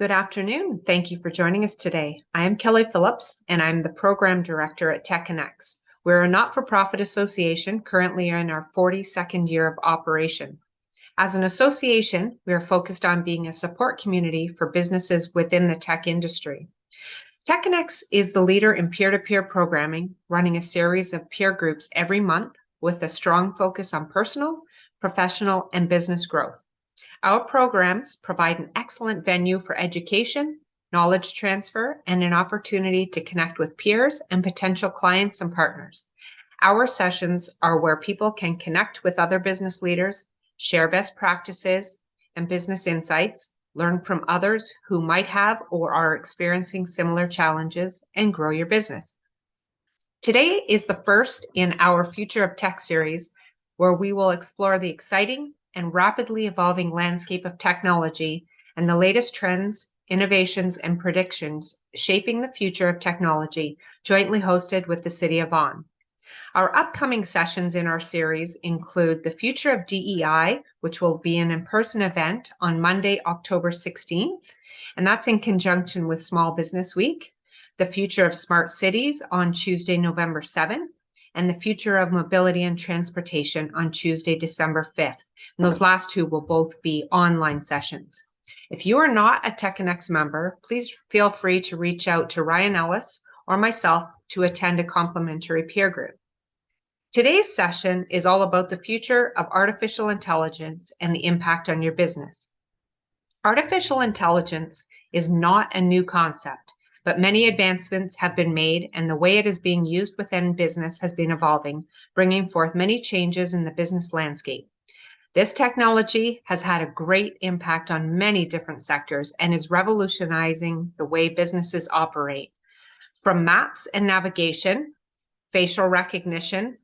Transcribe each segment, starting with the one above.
Good afternoon. Thank you for joining us today. I am Kelly Phillips, and I'm the Program Director at TechConnects. We're a not-for-profit association currently in our 42nd year of operation. As an association, we are focused on being a support community for businesses within the tech industry. TechConnects is the leader in peer-to-peer programming, running a series of peer groups every month with a strong focus on personal, professional, and business growth. Our programs provide an excellent venue for education, knowledge transfer, and an opportunity to connect with peers and potential clients and partners. Our sessions are where people can connect with other business leaders, share best practices and business insights, learn from others who might have or are experiencing similar challenges, and grow your business. Today is the first in our Future of Tech series, where we will explore the exciting and rapidly evolving landscape of technology and the latest trends, innovations, and predictions shaping the future of technology, jointly hosted with the City of Vaughan. Our upcoming sessions in our series include the Future of DEI, which will be an in-person event on Monday, October 16th, and that's in conjunction with Small Business Week, the Future of Smart Cities on Tuesday, November 7th, and the Future of Mobility and Transportation on Tuesday, December 5th. And those last two will both be online sessions. If you are not a TechConnects member, please feel free to reach out to Ryan Ellis or myself to attend a complimentary peer group. Today's session is all about the future of artificial intelligence and the impact on your business. Artificial intelligence is not a new concept, but many advancements have been made, and the way it is being used within business has been evolving, bringing forth many changes in the business landscape. This technology has had a great impact on many different sectors and is revolutionizing the way businesses operate. From maps and navigation, facial recognition,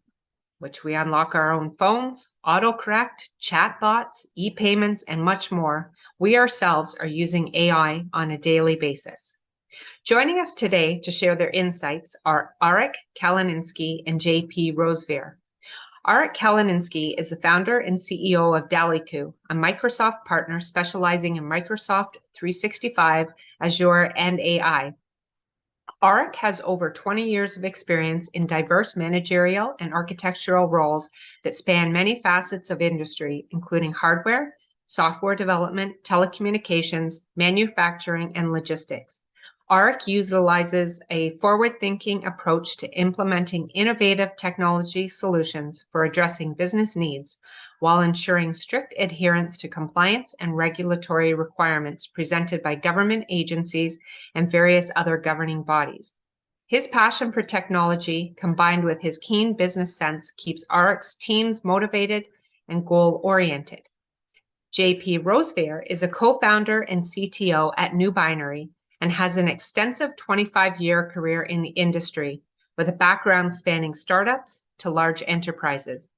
which we unlock our own phones, autocorrect, chatbots, e-payments, and much more, we ourselves are using AI on a daily basis. Joining us today to share their insights are Arik, Kalininsky, and JP Rosevear. Arik Kalininsky is the founder and CEO of Dalikoo, a Microsoft partner specializing in Microsoft 365, Azure, and AI. Arik has over 20 years of experience in diverse managerial and architectural roles that span many facets of industry, including hardware, software development, telecommunications, manufacturing, and logistics. Arik utilizes a forward-thinking approach to implementing innovative technology solutions for addressing business needs while ensuring strict adherence to compliance and regulatory requirements presented by government agencies and various other governing bodies. His passion for technology, combined with his keen business sense, keeps Arik's teams motivated and goal-oriented. JP Rosevear is a co-founder and CTO at NuBinary, and has an extensive 25-year career in the industry with a background spanning startups to large enterprises.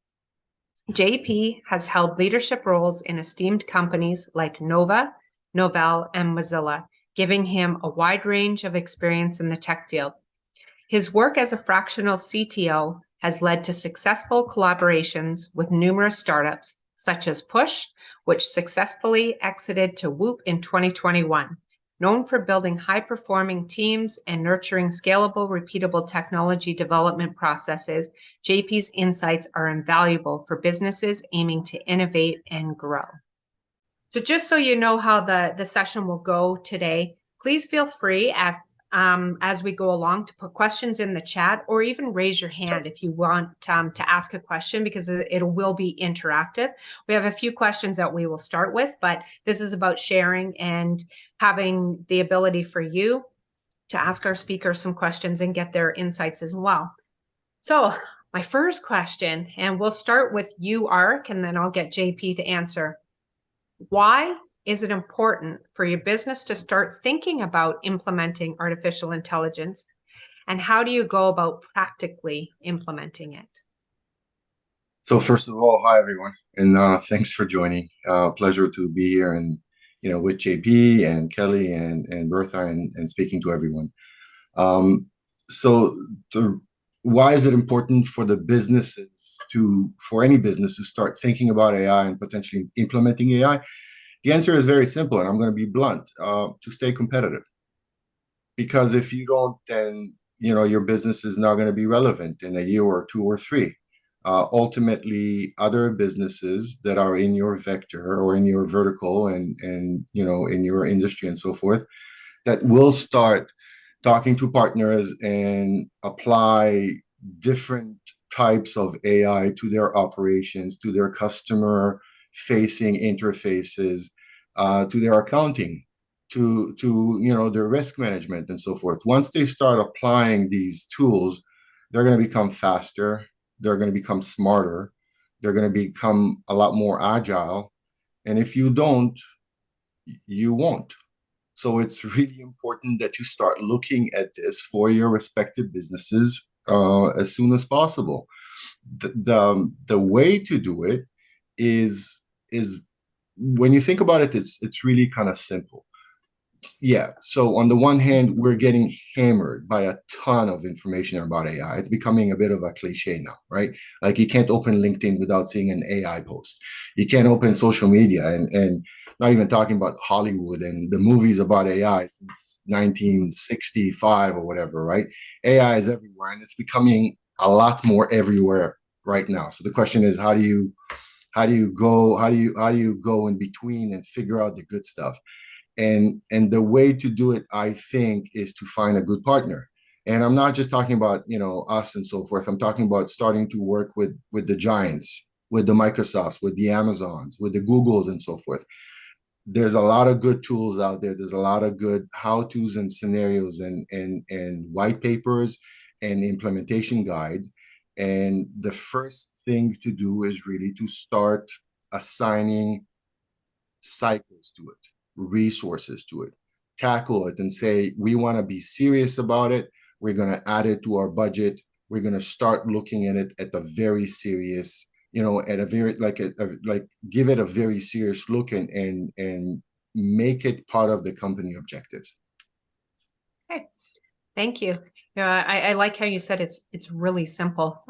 JP has held leadership roles in esteemed companies like Nova, Novell, and Mozilla, giving him a wide range of experience in the tech field. His work as a fractional CTO has led to successful collaborations with numerous startups, such as Push, which successfully exited to Whoop in 2021. Known for building high-performing teams and nurturing scalable, repeatable technology development processes, JP's insights are invaluable for businesses aiming to innovate and grow. So just so you know how the session will go today, please feel free as we go along to put questions in the chat, or even raise your hand if you want to ask a question, because it will be interactive. We have a few questions that we will start with, but this is about sharing and having the ability for you to ask our speakers some questions and get their insights as well. So my first question, and we'll start with you, Arik, and then I'll get JP to answer. Why is it important for your business to start thinking about implementing artificial intelligence? And how do you go about practically implementing it? So first of all, hi everyone, and thanks for joining. Pleasure to be here and with JP and Kelly and Bertha and speaking to everyone. Why is it important for the businesses for any business to start thinking about AI and potentially implementing AI? The answer is very simple, and I'm going to be blunt, to stay competitive. Because if you don't, then your business is not going to be relevant in a year or two or three. Ultimately, other businesses that are in your vector or in your vertical and in your industry and so forth, that will start talking to partners and apply different types of AI to their operations, to their customer facing interfaces, to their accounting, to their risk management and so forth. Once they start applying these tools, they're going to become faster, they're going to become smarter, they're going to become a lot more agile. And if you don't, you won't. So it's really important that you start looking at this for your respective businesses as soon as possible. The way to do it is when you think about it, it's really kind of simple. Yeah. So on the one hand, we're getting hammered by a ton of information about AI. It's becoming a bit of a cliche now, right? Like you can't open LinkedIn without seeing an AI post. You can't open social media and not even talking about Hollywood and the movies about AI since 1965 or whatever, right? AI is everywhere and it's becoming a lot more everywhere right now. So the question is, how do you go in between and figure out the good stuff? And the way to do it, I think, is to find a good partner. And I'm not just talking about us and so forth. I'm talking about starting to work with the giants, with the Microsofts, with the Amazons, with the Googles and so forth. There's a lot of good tools out there. There's a lot of good how-tos and scenarios and white papers and implementation guides. And the first thing to do is really to start assigning cycles to it, resources to it, tackle it and say, we want to be serious about it. We're going to add it to our budget. We're going to start looking at it at a very serious, at a very, like give it a very serious look and make it part of the company objectives. Okay, thank you. I like how you said it's really simple.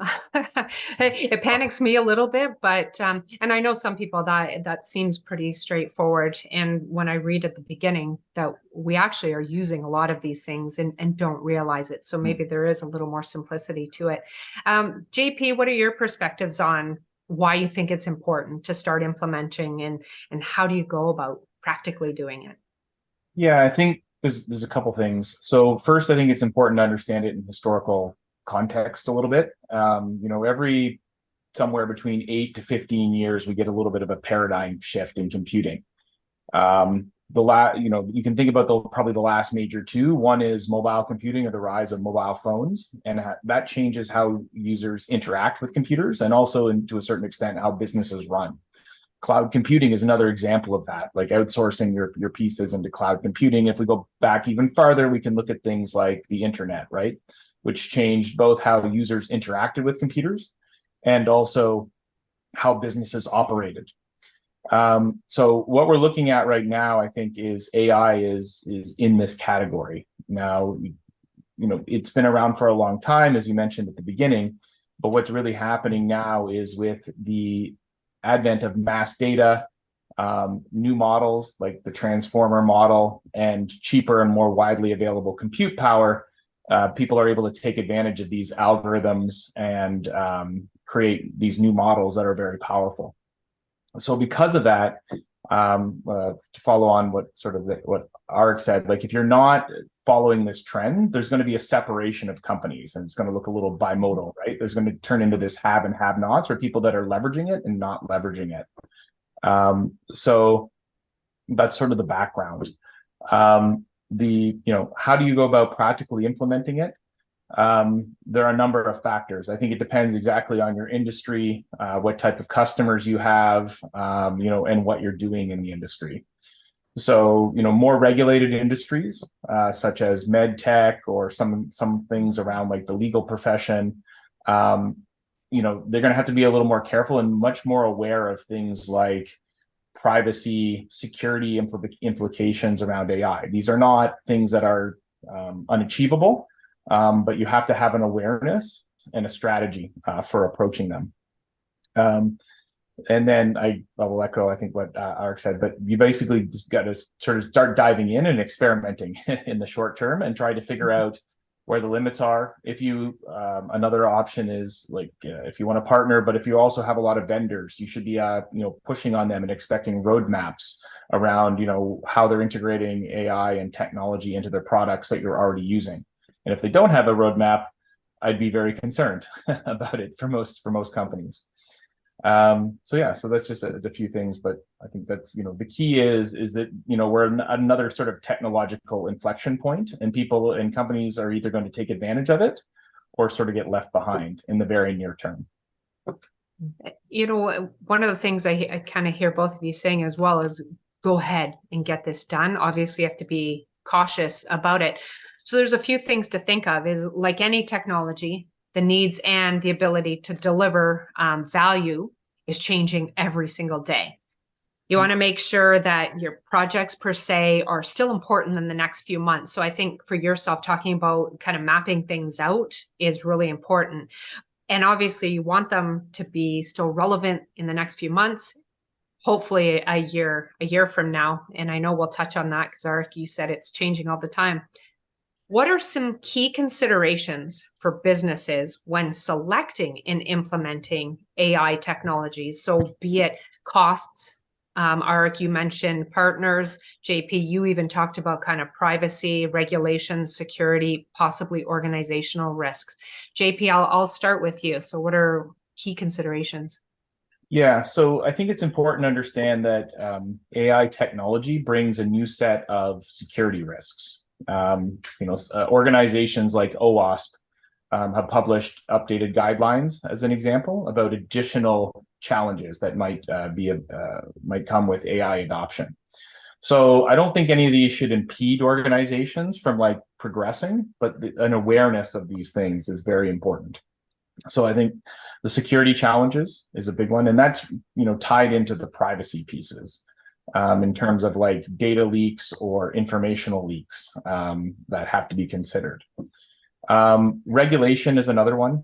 It panics me a little bit, but and I know some people that seems pretty straightforward. And when I read at the beginning that we actually are using a lot of these things and don't realize it, so maybe there is a little more simplicity to it. JP, what are your perspectives on why you think it's important to start implementing and how do you go about practically doing it? Yeah, I think there's a couple things. So first, I think it's important to understand it in historical context a little bit. Every somewhere between 8 to 15 years, we get a little bit of a paradigm shift in computing. You can think about probably the last major two. One is mobile computing, or the rise of mobile phones, and that changes how users interact with computers, and also, to a certain extent, how businesses run. Cloud computing is another example of that, like outsourcing your pieces into cloud computing. If we go back even farther, we can look at things like the internet, right? Which changed both how users interacted with computers and also how businesses operated. So what we're looking at right now, I think, is AI is in this category. Now, it's been around for a long time, as you mentioned at the beginning, but what's really happening now is with the advent of mass data, new models like the transformer model, and cheaper and more widely available compute power, people are able to take advantage of these algorithms and create these new models that are very powerful. So because of that, to follow on what Arik said, like if you're not following this trend, there's going to be a separation of companies, and it's going to look a little bimodal, right? There's going to turn into this have and have nots, or people that are leveraging it and not leveraging it. So that's sort of the background. How do you go about practically implementing it? There are a number of factors. I think it depends exactly on your industry, what type of customers you have, and what you're doing in the industry. So, more regulated industries, such as med tech or some things around like the legal profession, they're going to have to be a little more careful and much more aware of things like privacy, security implications around AI. These are not things that are unachievable, but you have to have an awareness and a strategy for approaching them. And then I will echo, I think, what Arik said, but you basically just got to sort of start diving in and experimenting in the short term and try to figure out where the limits are. If you, another option is like, if you want to partner, but if you also have a lot of vendors, you should be, pushing on them and expecting roadmaps around, how they're integrating AI and technology into their products that you're already using. And if they don't have a roadmap, I'd be very concerned about it for most companies. So that's just a few things, but I think that's, the key is that, we're another sort of technological inflection point, and people and companies are either going to take advantage of it or sort of get left behind in the very near term. One of the things I kind of hear both of you saying as well is go ahead and get this done. Obviously, you have to be cautious about it. So there's a few things to think of. Is like any technology, the needs and the ability to deliver value is changing every single day. You want to make sure that your projects per se are still important in the next few months. So I think for yourself, talking about kind of mapping things out is really important. And obviously you want them to be still relevant in the next few months, hopefully a year from now. And I know we'll touch on that because Arik, you said it's changing all the time. What are some key considerations for businesses when selecting and implementing AI technologies? So be it costs, Arik, you mentioned partners. JP, you even talked about kind of privacy, regulation, security, possibly organizational risks. JP, I'll start with you. So what are key considerations? Yeah, so I think it's important to understand that AI technology brings a new set of security risks. Organizations like OWASP have published updated guidelines, as an example, about additional challenges that might come with AI adoption. So I don't think any of these should impede organizations from progressing, but an awareness of these things is very important. So I think the security challenges is a big one, and that's tied into the privacy pieces. In terms of data leaks or informational leaks that have to be considered. Regulation is another one.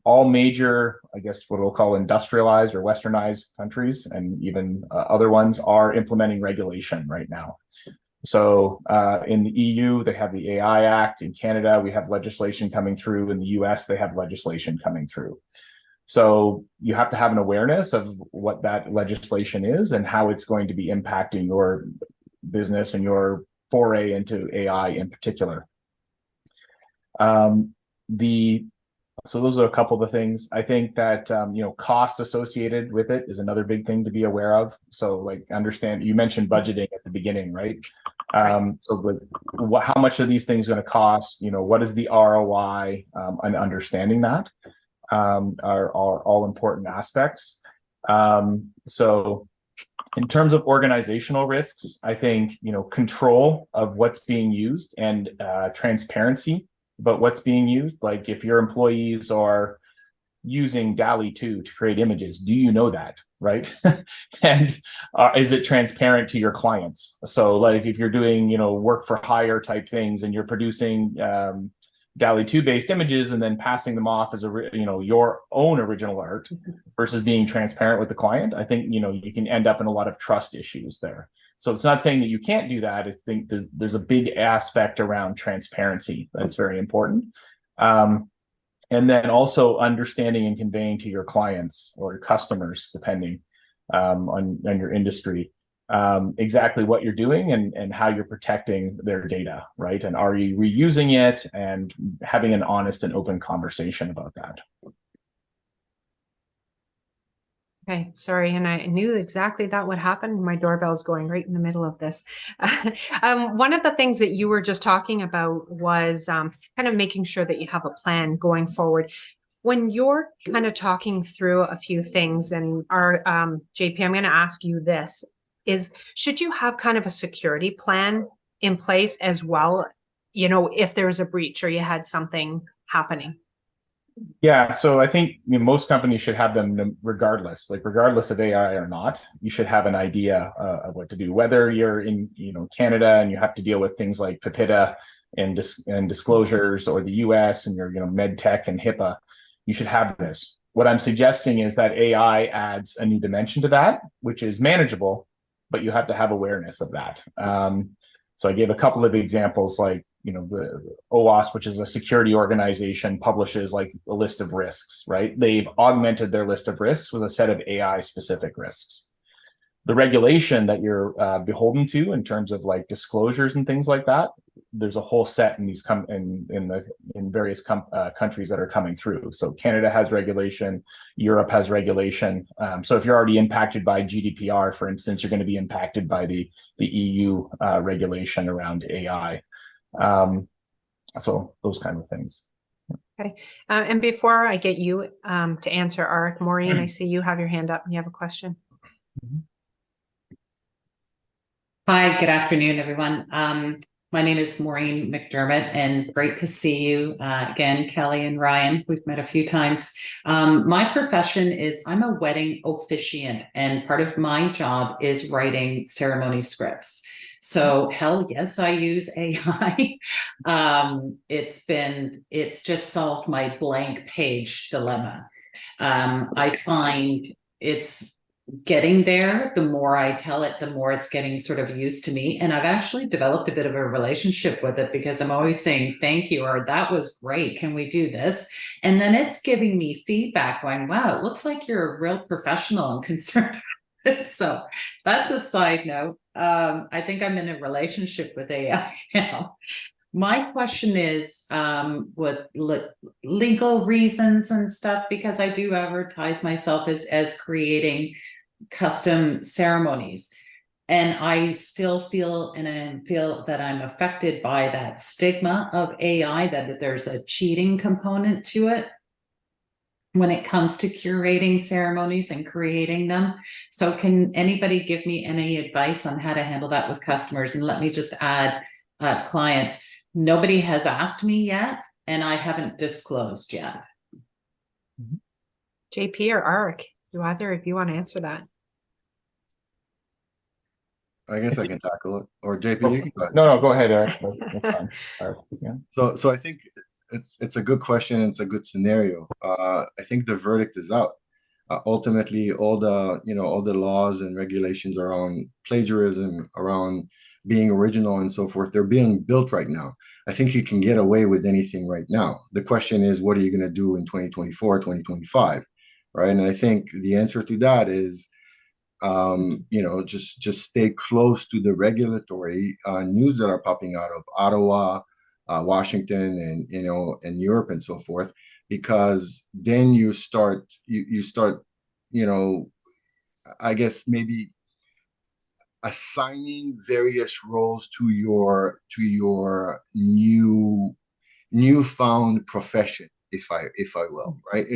All major, I guess what we'll call industrialized or westernized countries, and even other ones, are implementing regulation right now. So in the EU, they have the AI Act. In Canada, we have legislation coming through. In the US, they have legislation coming through. So you have to have an awareness of what that legislation is and how it's going to be impacting your business and your foray into AI in particular. So those are a couple of the things. I think that costs associated with it is another big thing to be aware of. So understand, you mentioned budgeting at the beginning, right? How much are these things going to cost? What is the ROI? And understanding that are all important aspects. So in terms of organizational risks, I think control of what's being used and transparency about what's being used. Like if your employees are using Dalikoo to create images, do you know that, right? And is it transparent to your clients? So if you're doing work for hire type things and you're producing Dalikoo based images and then passing them off as your own original art versus being transparent with the client, I think you can end up in a lot of trust issues there. So it's not saying that you can't do that. I think there's a big aspect around transparency that's very important. And then also understanding and conveying to your clients or your customers, depending on your industry, exactly what you're doing and how you're protecting their data, right? And are you reusing it, and having an honest and open conversation about that. Okay, sorry, and I knew exactly that would happen. My doorbell's going right in the middle of this. One of the things that you were just talking about was kind of making sure that you have a plan going forward. When you're kind of talking through a few things, and our JP, I'm going to ask you this, should you have kind of a security plan in place as well, if there's a breach or you had something happening? Yeah, so I think most companies should have them regardless of AI or not. You should have an idea of what to do. Whether you're in Canada and you have to deal with things like PIPEDA and disclosures, or the US and your med tech and HIPAA, you should have this. what I'm suggesting is that AI adds a new dimension to that, which is manageable, but you have to have awareness of that. So I gave a couple of examples, like, the OWASP, which is a security organization, publishes like a list of risks, right? They've augmented their list of risks with a set of AI specific risks. The regulation that you're beholden to in terms of like disclosures and things like that, there's a whole set in these in various countries that are coming through. So Canada has regulation, Europe has regulation. So if you're already impacted by GDPR, for instance, you're going to be impacted by the EU regulation around AI. So those kind of things. Okay. And before I get you to answer, Arik, Maureen, I see you have your hand up and you have a question. Hi, good afternoon, everyone. My name is Maureen McDermott, and great to see you again, Kelly and Ryan. We've met a few times. My profession is I'm a wedding officiant, and part of my job is writing ceremony scripts. So hell yes, I use AI. It's just solved my blank page dilemma. I find it's getting there. The more I tell it, the more it's getting sort of used to me. And I've actually developed a bit of a relationship with it, because I'm always saying, thank you, or that was great. Can we do this? And then it's giving me feedback going, wow, it looks like you're a real professional and concerned. So that's a side note. I think I'm in a relationship with AI now. My question is with legal reasons and stuff, because I do advertise myself as creating custom ceremonies, and I still feel that I'm affected by that stigma of AI, that there's a cheating component to it when it comes to curating ceremonies and creating them. So can anybody give me any advice on how to handle that with customers? And let me just add, clients, nobody has asked me yet, and I haven't disclosed yet. JP or Arik, do either of you want to answer that? I guess I can tackle it, or JP, you can go ahead. No, go ahead, Arik. That's fine. Yeah. So I think it's a good question. It's a good scenario. I think the verdict is out. Ultimately, all the laws and regulations around plagiarism, around being original and so forth, they're being built right now. I think you can get away with anything right now. The question is, what are you going to do in 2024, 2025, right? And I think the answer to that is, just stay close to the regulatory news that are popping out of Ottawa, Washington, and Europe and so forth, because then you start, I guess maybe assigning various roles to your newfound profession, if I will, right?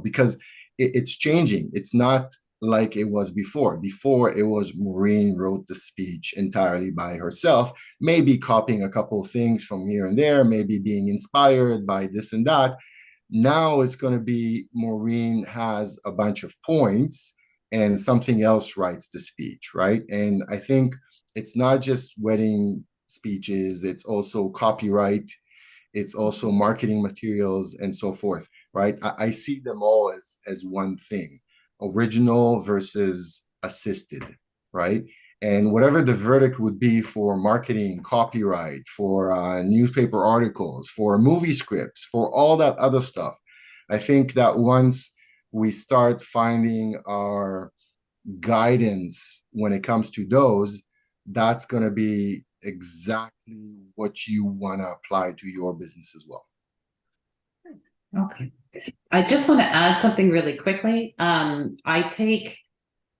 Because it's changing. It's not like it was before. Before, it was Maureen wrote the speech entirely by herself, maybe copying a couple of things from here and there, maybe being inspired by this and that. Now it's going to be Maureen has a bunch of points and something else writes the speech, right? And I think it's not just wedding speeches, it's also copyright, it's also marketing materials and so forth, right? I see them all as one thing, original versus assisted, right? And whatever the verdict would be for marketing, copyright, for newspaper articles, for movie scripts, for all that other stuff, I think that once we start finding our guidance when it comes to those, that's going to be exactly what you want to apply to your business as well. Okay. I just want to add something really quickly. I take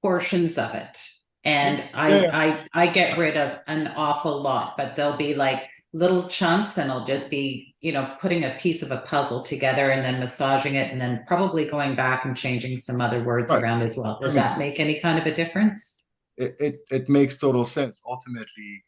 portions of it, and I get rid of an awful lot, but there'll be like little chunks, and I'll just be, putting a piece of a puzzle together and then massaging it, and then probably going back and changing some other words around as well. Does that make any kind of a difference? It makes total sense. Ultimately,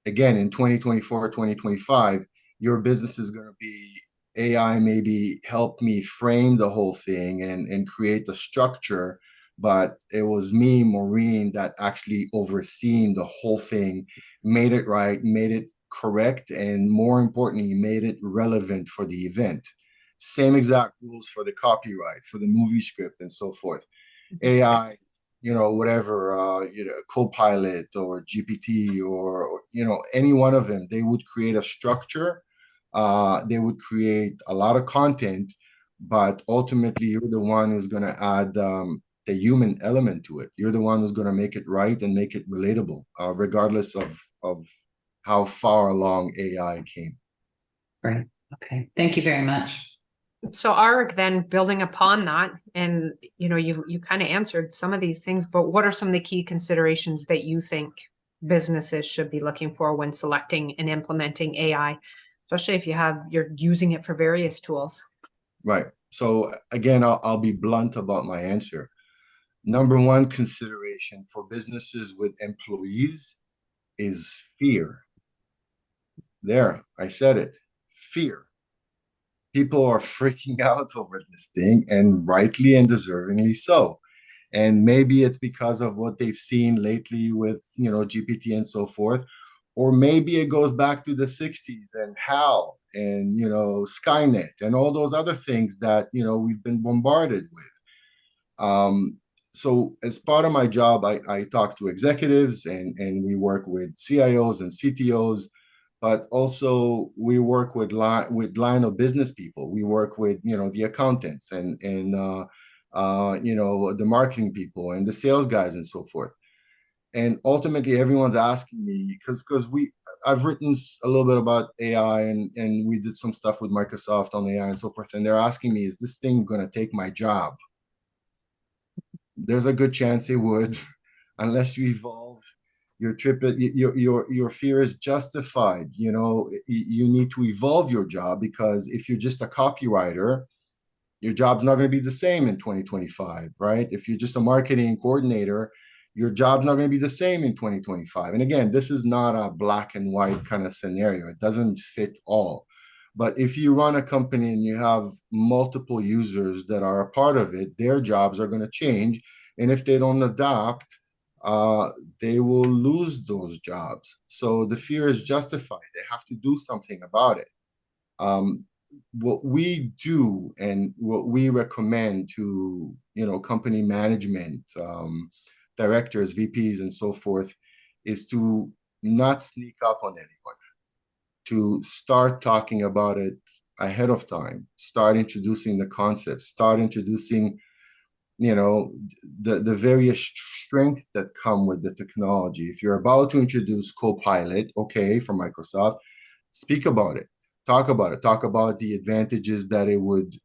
again, in 2024, 2025, your business is going to be AI maybe help me frame the whole thing and create the structure, but it was me, Maureen, that actually overseen the whole thing, made it right, made it correct, and more importantly, made it relevant for the event. Same exact rules for the copyright, for the movie script, and so forth. AI, whatever, Copilot or GPT or any one of them, they would create a structure. They would create a lot of content, but ultimately you're the one who's going to add the human element to it. You're the one who's going to make it right and make it relatable, regardless of how far along AI came. Right. Okay. Thank you very much. So Arik, then building upon that, and you kind of answered some of these things, but what are some of the key considerations that you think businesses should be looking for when selecting and implementing AI, especially if you're using it for various tools? Right. So again, I'll be blunt about my answer. Number one consideration for businesses with employees is fear. There, I said it. Fear. People are freaking out over this thing, and rightly and deservingly so. And maybe it's because of what they've seen lately with, GPT and so forth. Or maybe it goes back to the 60s and HAL and, Skynet and all those other things that, we've been bombarded with. So as part of my job, I talk to executives and we work with CIOs and CTOs, but also we work with line of business people. We work with, the accountants and the marketing people and the sales guys and so forth. And ultimately everyone's asking me because I've written a little bit about AI and we did some stuff with Microsoft on AI and so forth. And they're asking me, is this thing going to take my job? There's a good chance it would, unless you evolve your your fear is justified. You need to evolve your job, because if you're just a copywriter, your job's not going to be the same in 2025, right? If you're just a marketing coordinator, your job's not going to be the same in 2025. And again, this is not a black and white kind of scenario. It doesn't fit all. But if you run a company and you have multiple users that are a part of it, their jobs are going to change. And if they don't adapt, they will lose those jobs. So the fear is justified. They have to do something about it. What we do and what we recommend to company management, directors, VPs, and so forth, is to not sneak up on anyone, to start talking about it ahead of time, start introducing the concepts, start introducing the various strengths that come with the technology. If you're about to introduce Copilot, okay, from Microsoft, speak about it. Talk about it. Talk about the advantages that it would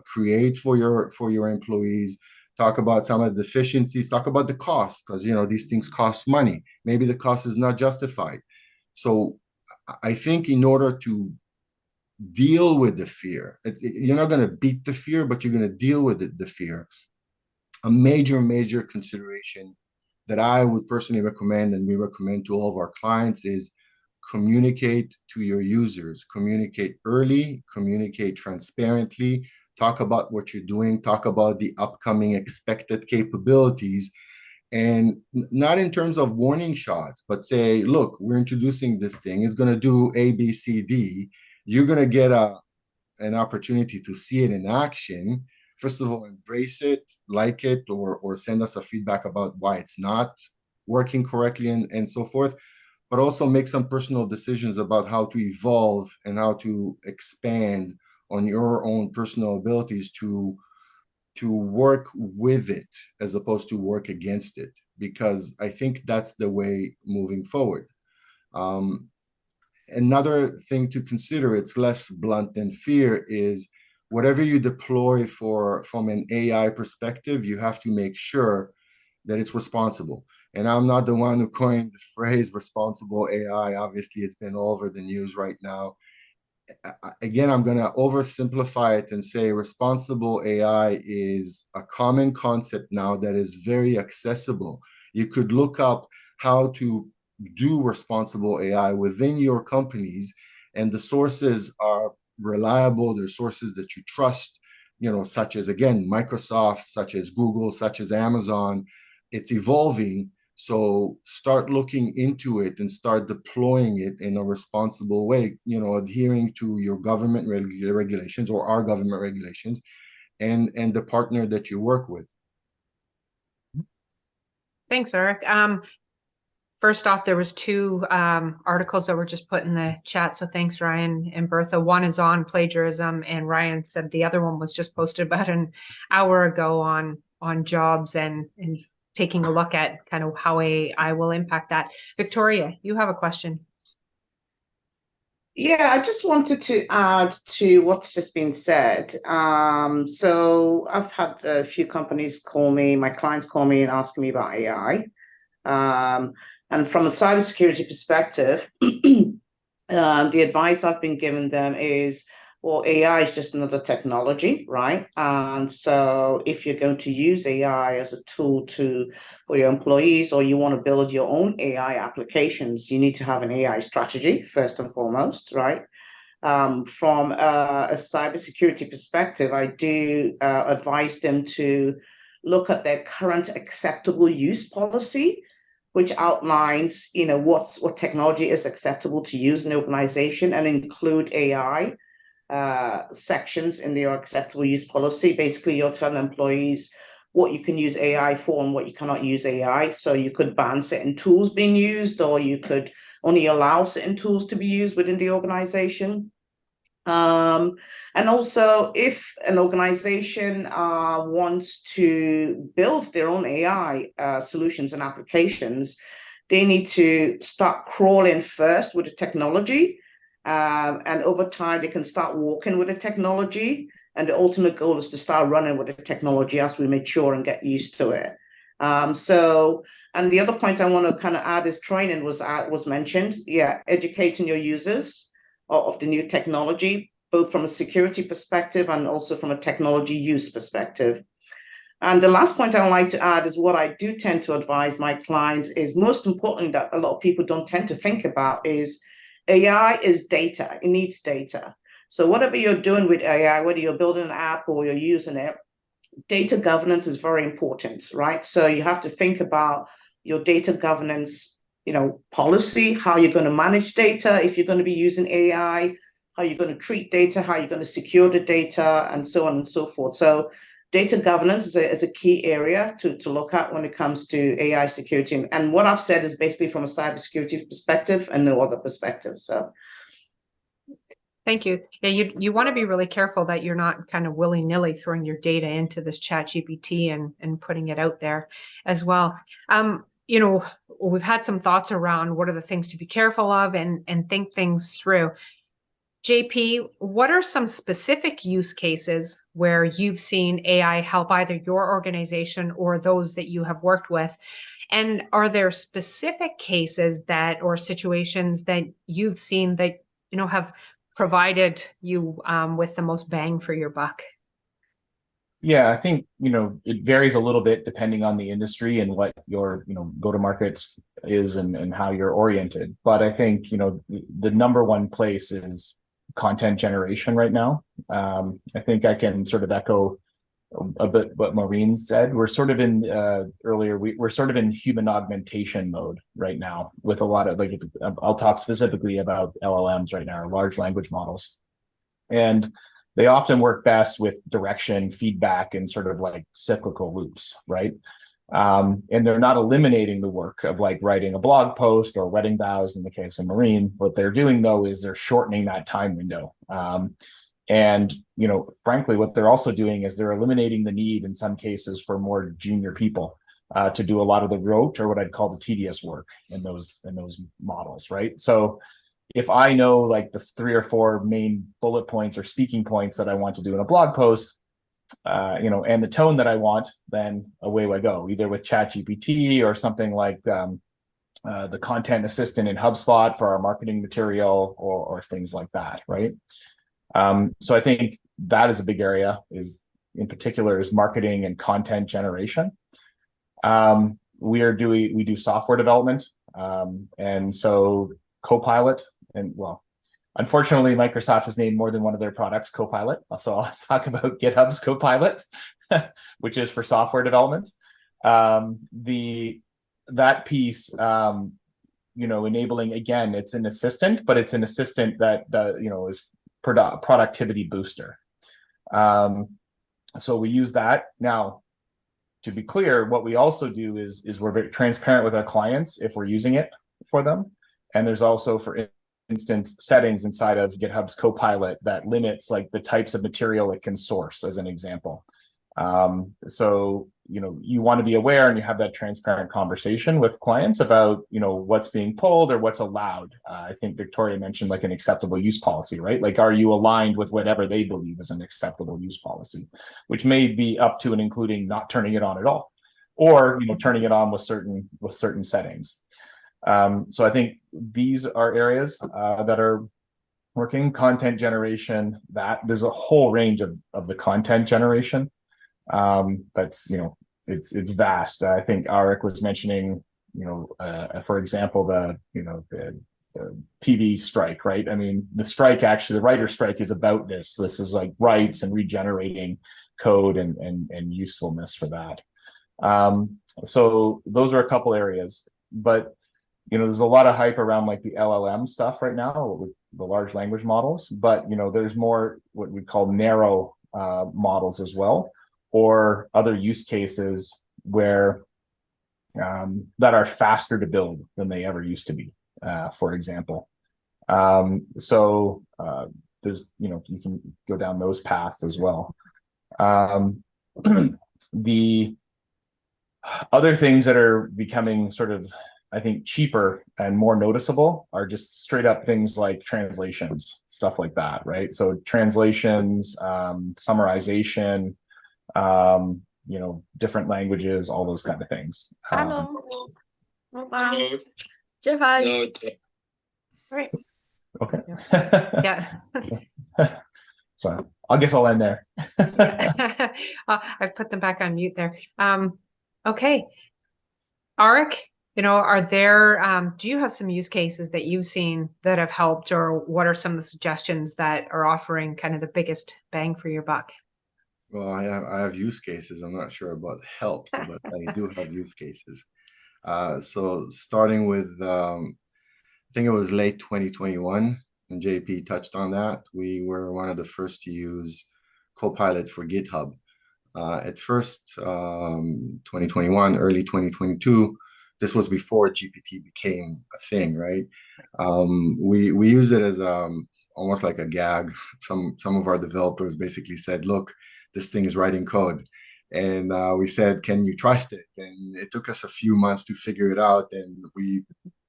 create for your employees. Talk about some of the deficiencies. Talk about the cost, because these things cost money. Maybe the cost is not justified. So I think in order to deal with the fear, you're not going to beat the fear, but you're going to deal with the fear. A major consideration that I would personally recommend, and we recommend to all of our clients, is communicate to your users. Communicate early, communicate transparently, talk about what you're doing, talk about the upcoming expected capabilities, and not in terms of warning shots, but say, look, we're introducing this thing. It's going to do A, B, C, D. You're going to get an opportunity to see it in action. First of all, embrace it, like it, or send us a feedback about why it's not working correctly and so forth. But also make some personal decisions about how to evolve and how to expand on your own personal abilities to work with it as opposed to work against it, because I think that's the way moving forward. Another thing to consider, it's less blunt than fear, is whatever you deploy from an AI perspective, you have to make sure that it's responsible. And I'm not the one who coined the phrase responsible AI. Obviously, it's been all over the news right now. Again, I'm going to oversimplify it and say responsible AI is a common concept now that is very accessible. You could look up how to do responsible AI within your companies, and the sources are reliable. They're sources that you trust, such as, again, Microsoft, such as Google, such as Amazon. It's evolving. So start looking into it and start deploying it in a responsible way, adhering to your government regulations or our government regulations and the partner that you work with. Thanks, Arik. First off, there was two articles that were just put in the chat. So thanks, Ryan and Bertha. One is on plagiarism, and Ryan said the other one was just posted about an hour ago on jobs and taking a look at kind of how AI will impact that. Victoria, you have a question. Yeah, I just wanted to add to what's just been said. So I've had a few companies call me, my clients call me and ask me about AI. And from a cybersecurity perspective, the advice I've been giving them is, well, AI is just another technology, right? And so if you're going to use AI as a tool for your employees, or you want to build your own AI applications, you need to have an AI strategy first and foremost, right? From a cybersecurity perspective, I do advise them to look at their current acceptable use policy, which outlines, what technology is acceptable to use in an organization, and include AI sections in your acceptable use policy. Basically, you're telling employees what you can use AI for and what you cannot use AI. So you could ban certain tools being used, or you could only allow certain tools to be used within the organization. And also, if an organization wants to build their own AI solutions and applications, they need to start crawling first with the technology. And over time, they can start walking with the technology. And the ultimate goal is to start running with the technology as we mature and get used to it. And the other point I want to kind of add is training was mentioned. Yeah, educating your users of the new technology, both from a security perspective and also from a technology use perspective. And the last point I would like to add is what I do tend to advise my clients is, most importantly, that a lot of people don't tend to think about, is AI is data. It needs data. So whatever you're doing with AI, whether you're building an app or you're using it, data governance is very important, right? So you have to think about your data governance policy, how you're going to manage data if you're going to be using AI, how you're going to treat data, how you're going to secure the data, and so on and so forth. So data governance is a key area to look at when it comes to AI security. And what I've said is basically from a cybersecurity perspective and no other perspective. So thank you. Yeah, you want to be really careful that you're not kind of willy-nilly throwing your data into this ChatGPT and putting it out there as well. We've had some thoughts around what are the things to be careful of and think things through. JP, what are some specific use cases where you've seen AI help either your organization or those that you have worked with? And are there specific cases or situations that you've seen that, have provided you with the most bang for your buck? Yeah, I think, it varies a little bit depending on the industry and what your, go-to-market is and how you're oriented. But I think, the number one place is content generation right now. I think I can sort of echo a bit what Maureen said. We're sort of in we're sort of in human augmentation mode right now with a lot of, I'll talk specifically about LLMs right now, or large language models. And they often work best with direction, feedback, and sort of like cyclical loops, right? And they're not eliminating the work of like writing a blog post or wedding vows in the case of Maureen. What they're doing, though, is they're shortening that time window. And, frankly, what they're also doing is they're eliminating the need in some cases for more junior people to do a lot of the rote, or what I'd call the tedious work in those models, right? So if I know like the 3 or 4 main bullet points or speaking points that I want to do in a blog post, and the tone that I want, then away I go, either with ChatGPT or something like the content assistant in HubSpot for our marketing material or things like that, right? So I think that is a big area, in particular is marketing and content generation. We do software development. And so Copilot, and well, unfortunately, Microsoft has named more than one of their products Copilot. So I'll talk about GitHub's Copilot, which is for software development. The that piece, enabling, again, it's an assistant, but it's an assistant that is productivity booster. So we use that. Now, to be clear, what we also do is we're very transparent with our clients if we're using it for them. And there's also, for instance, settings inside of GitHub's Copilot that limits like the types of material it can source, as an example. So, you want to be aware, and you have that transparent conversation with clients about, what's being pulled or what's allowed. I think Victoria mentioned like an acceptable use policy, right? Like, are you aligned with whatever they believe is an acceptable use policy, which may be up to and including not turning it on at all, or, turning it on with certain settings. So I think these are areas that are working. Content generation, that there's a whole range of the content generation. That's, it's vast. I think Arik was mentioning, for example, the TV strike, right? I mean, the strike, actually, the writer strike is about this. This is like rights and regenerating code and usefulness for that. So those are a couple areas, but there's a lot of hype around like the LLM stuff right now with the large language models, but there's more what we call narrow models as well, or other use cases where that are faster to build than they ever used to be, for example. So there's, you can go down those paths as well. The other things that are becoming sort of, I think, cheaper and more noticeable are just straight up things like translations, stuff like that, right? So translations, summarization, different languages, all those kind of things. Hello. Jeff, hi. All right. Okay. Yeah. So I guess I'll end there. I've put them back on mute there. Okay. Arik, are there, do you have some use cases that you've seen that have helped, or what are some of the suggestions that are offering kind of the biggest bang for your buck? Well, I have use cases. I'm not sure about helped, but I do have use cases. So starting with, I think it was late 2021, and JP touched on that. We were one of the first to use Copilot for GitHub. At first, 2021, early 2022, this was before GPT became a thing, right? We use it as almost like a gag. Some of our developers basically said, "Look, this thing is writing code," and we said, "Can you trust it?" And it took us a few months to figure it out, and we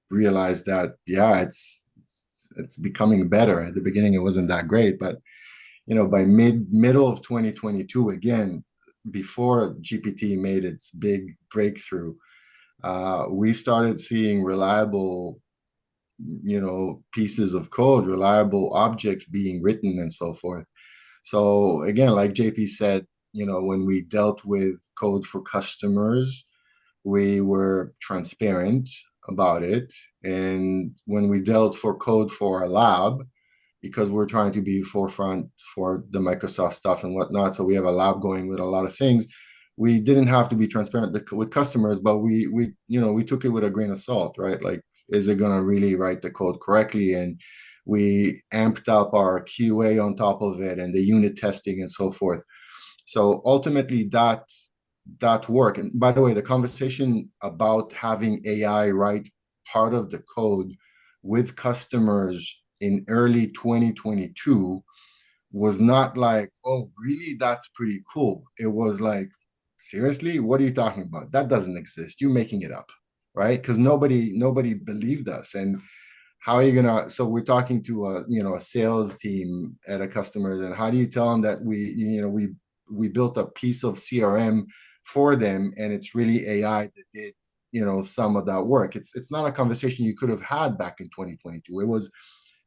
realized that it's becoming better. At the beginning, it wasn't that great, but by middle of 2022, again, before GPT made its big breakthrough, we started seeing reliable, pieces of code, reliable objects being written and so forth. So again, like JP said, when we dealt with code for customers, we were transparent about it. And when we dealt for code for our lab, because we're trying to be forefront for the Microsoft stuff and whatnot, so we have a lab going with a lot of things, we didn't have to be transparent with customers, but we took it with a grain of salt, right? Like, is it going to really write the code correctly? And we amped up our QA on top of it and the unit testing and so forth. So ultimately that work. And by the way, the conversation about having AI write part of the code with customers in early 2022 was not like, "Oh, really? That's pretty cool." It was like, "Seriously? What are you talking about? That doesn't exist. You're making it up," right? Because nobody believed us. And how are you gonna? So we're talking to a sales team at a customer, and how do you tell them that we built a piece of CRM for them, and it's really AI that did some of that work? It's not a conversation you could have had back in 2022. It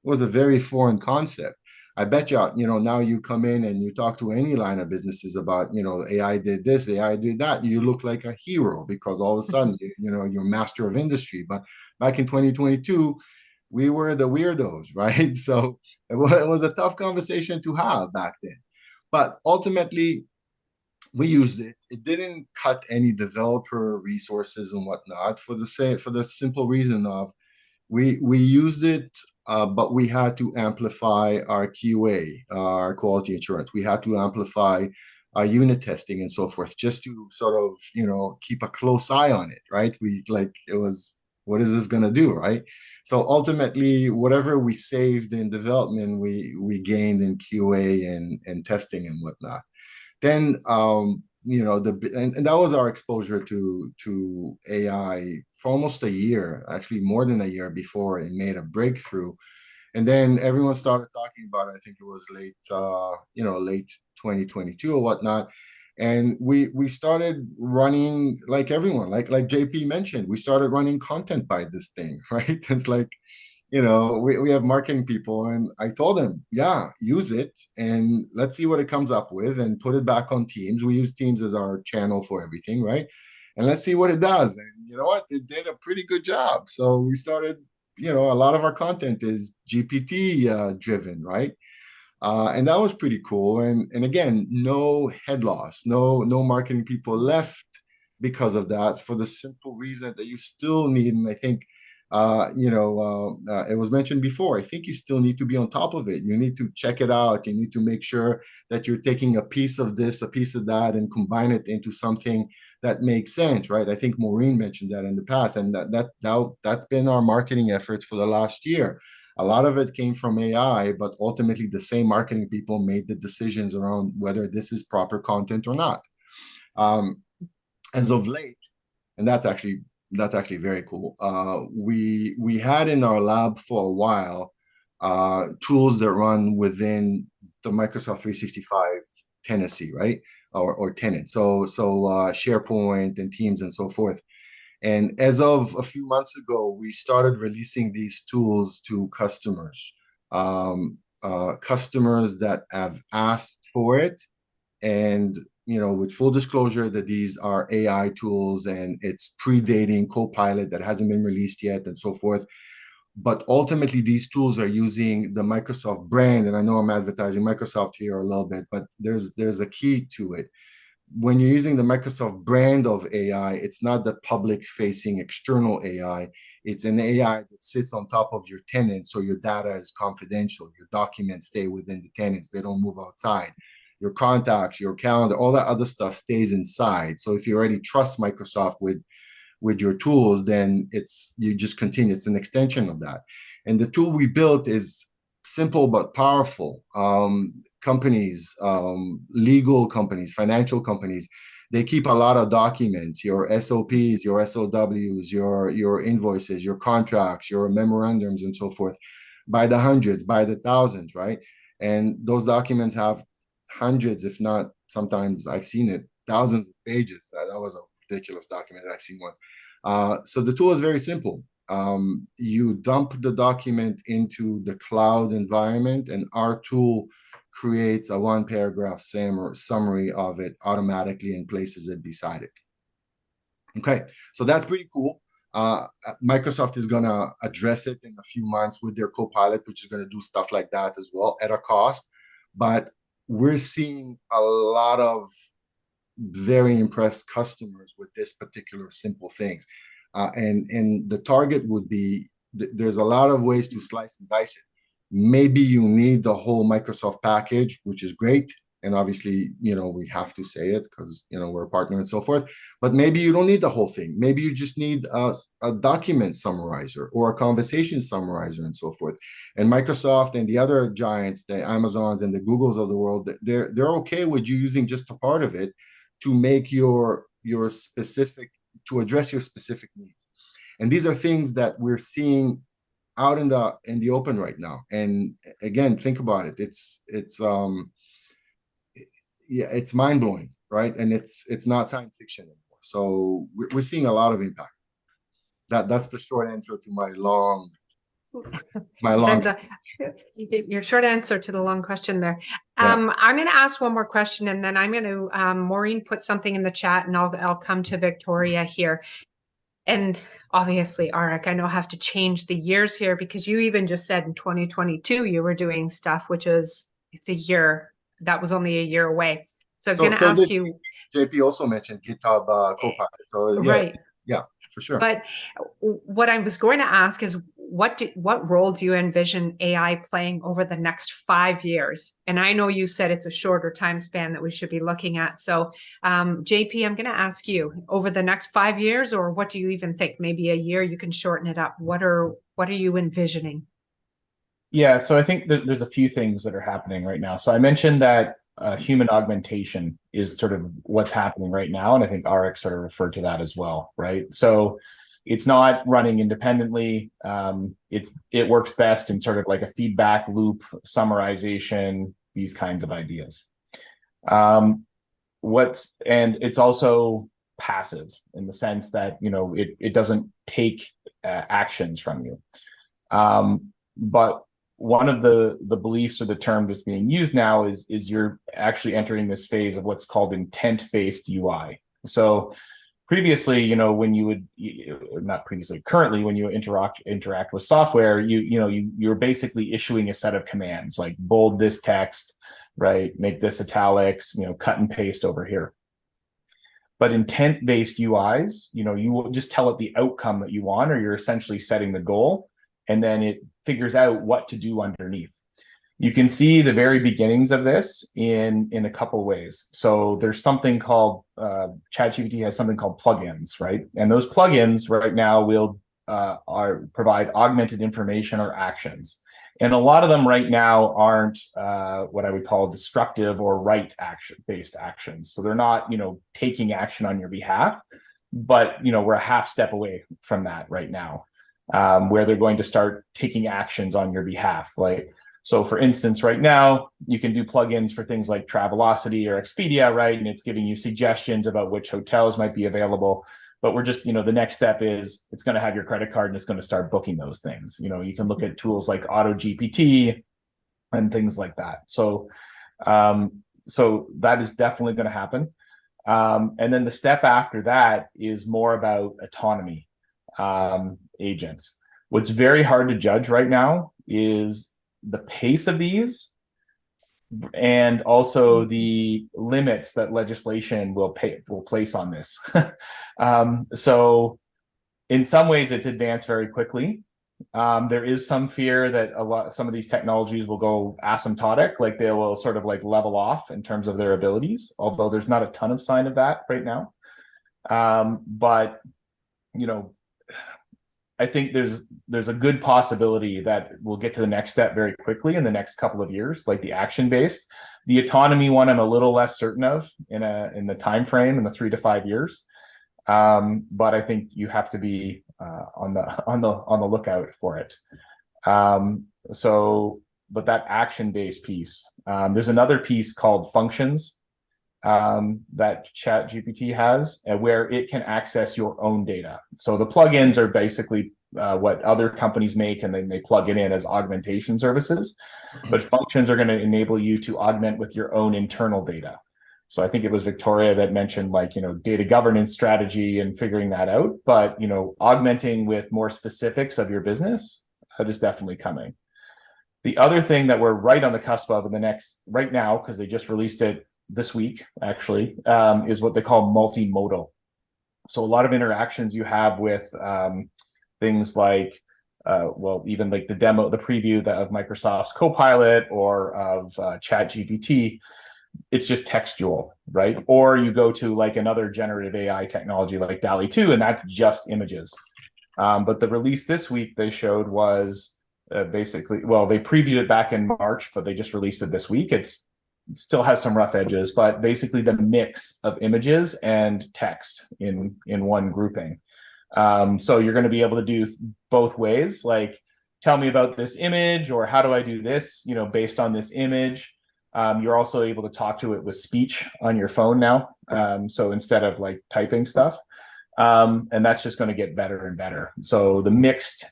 was a very foreign concept. I bet you, now you come in and you talk to any line of businesses about, AI did this, AI did that. You look like a hero because all of a sudden, you're master of industry. But back in 2022, we were the weirdos, right? So it was a tough conversation to have back then. But ultimately, we used it. It didn't cut any developer resources and whatnot for the simple reason of we used it, but we had to amplify our QA, our quality assurance. We had to amplify our unit testing and so forth, just to sort of, keep a close eye on it, right? It was, what is this going to do, right? So ultimately, whatever we saved in development, we gained in QA and testing and whatnot. Then and that was our exposure to AI for almost a year, actually more than a year before it made a breakthrough. And then everyone started talking about it. I think it was late 2022 or whatnot. And we started running, like everyone, like JP mentioned, we started running content by this thing, right? It's like, we have marketing people, and I told them, yeah, use it and let's see what it comes up with and put it back on Teams. We use Teams as our channel for everything, right? And let's see what it does. And you know what? It did a pretty good job. So we started, a lot of our content is GPT driven, right? And that was pretty cool. And again, no head loss, no marketing people left because of that, for the simple reason that you still need, and I think it was mentioned before, I think you still need to be on top of it. You need to check it out. You need to make sure that you're taking a piece of this, a piece of that, and combine it into something that makes sense, right? I think Maureen mentioned that in the past, and that's been our marketing efforts for the last year. A lot of it came from AI, but ultimately the same marketing people made the decisions around whether this is proper content or not. As of late, and that's actually very cool. We had in our lab for a while tools that run within the Microsoft 365 tenancy, right? Or tenant. So SharePoint and Teams and so forth. And as of a few months ago, we started releasing these tools to customers, customers that have asked for it. And, with full disclosure that these are AI tools and it's predating Copilot that hasn't been released yet and so forth. But ultimately, these tools are using the Microsoft brand. And I know I'm advertising Microsoft here a little bit, but there's a key to it. When you're using the Microsoft brand of AI, it's not the public-facing external AI. It's an AI that sits on top of your tenant, so your data is confidential. Your documents stay within the tenants. They don't move outside. Your contacts, your calendar, all that other stuff stays inside. So if you already trust Microsoft with your tools, then you just continue. It's an extension of that. And the tool we built is simple but powerful. Companies, legal companies, financial companies, they keep a lot of documents, your SOPs, your SOWs, your invoices, your contracts, your memorandums, and so forth, by the hundreds, by the thousands, right? And those documents have hundreds, if not, sometimes I've seen it, thousands of pages. That was a ridiculous document I've seen once. So the tool is very simple. You dump the document into the cloud environment, and our tool creates a one-paragraph summary of it automatically and places it beside it. Okay, so that's pretty cool. Microsoft is going to address it in a few months with their Copilot, which is going to do stuff like that as well at a cost. But we're seeing a lot of very impressed customers with this particular simple things. And the target would be, there's a lot of ways to slice and dice it. Maybe you need the whole Microsoft package, which is great. And obviously, we have to say it because, we're a partner and so forth. But maybe you don't need the whole thing. Maybe you just need a document summarizer or a conversation summarizer and so forth. And Microsoft and the other giants, the Amazons and the Googles of the world, they're okay with you using just a part of it to make your specific, to address your specific needs. And these are things that we're seeing out in the open right now. And again, think about it. It's mind-blowing, right? And it's not science fiction anymore. So we're seeing a lot of impact. That's the short answer to my long your short answer to the long question there. Yeah. I'm going to ask one more question, and then I'm going to Maureen put something in the chat, and I'll come to Victoria here. And obviously, Arik, I know I have to change the years here, because you even just said in 2022 you were doing stuff, which is, it's a year, that was only a year away. So I was going to ask you, JP also mentioned GitHub Copilot. So right. yeah, for sure. But what I was going to ask is what role do you envision AI playing over the next 5 years? And I know you said it's a shorter time span that we should be looking at. So JP, I'm going to ask you, over the next 5 years, or what do you even think? Maybe a year, you can shorten it up. What are you envisioning? Yeah, so I think that there's a few things that are happening right now. So I mentioned that human augmentation is sort of what's happening right now, and I think Arik sort of referred to that as well, right? So it's not running independently. It works best in sort of like a feedback loop, summarization, these kinds of ideas. And it's also passive in the sense that, you know, it doesn't take actions from you. But one of the beliefs or the term that's being used now is you're actually entering this phase of what's called intent-based UI. So previously, you know, when you would, not previously, currently, when you interact with software, you're basically issuing a set of commands like bold this text, right? Make this italics, you know, cut and paste over here. But intent-based UIs, you know, you will just tell it the outcome that you want, or you're essentially setting the goal, and then it figures out what to do underneath. You can see the very beginnings of this in a couple ways. So there's something called, ChatGPT has something called plugins, right? And those plugins right now will provide augmented information or actions. And a lot of them right now aren't what I would call destructive or based actions. So they're not, you know, taking action on your behalf, but, you know, we're a half step away from that right now. Where they're going to start taking actions on your behalf. Like, so for instance, right now, you can do plugins for things like Travelocity or Expedia, right? And it's giving you suggestions about which hotels might be available. But we're just, you know, the next step is it's going to have your credit card and it's going to start booking those things. You know, you can look at tools like AutoGPT and things like that. So, so that is definitely going to happen. And then the step after that is more about autonomy. Agents. What's very hard to judge right now is the pace of these and also the limits that legislation will place on this. So in some ways it's advanced very quickly. There is some fear that some of these technologies will go asymptotic, like they will sort of like level off in terms of their abilities, although there's not a ton of sign of that right now. But, you know, I think there's a good possibility that we'll get to the next step very quickly in the next couple of years, like the action-based. The autonomy one, I'm a little less certain of in the time frame in the 3 to 5 years. But I think you have to be on the lookout for it. But that action-based piece, there's another piece called functions that ChatGPT has, where it can access your own data. So the plugins are basically what other companies make, and then they plug it in as augmentation services. But functions are going to enable you to augment with your own internal data. So I think it was Victoria that mentioned, like, you know, data governance strategy and figuring that out. But, you know, augmenting with more specifics of your business, that is definitely coming. The other thing that we're right on the cusp of right now, because they just released it this week, actually, is what they call multimodal. So a lot of interactions you have with things like, even like the preview of Microsoft's Copilot or of ChatGPT, it's just textual, right? Or you go to like another generative AI technology like Dalikoo, and that's just images. But the release this week they showed was basically, well, they previewed it back in March, but they just released it this week. It still has some rough edges, but basically the mix of images and text in one grouping. So you're going to be able to do both ways, like tell me about this image, or how do I do this, you know, based on this image. You're also able to talk to it with speech on your phone now. So instead of like typing stuff, and that's just going to get better and better. So the mixed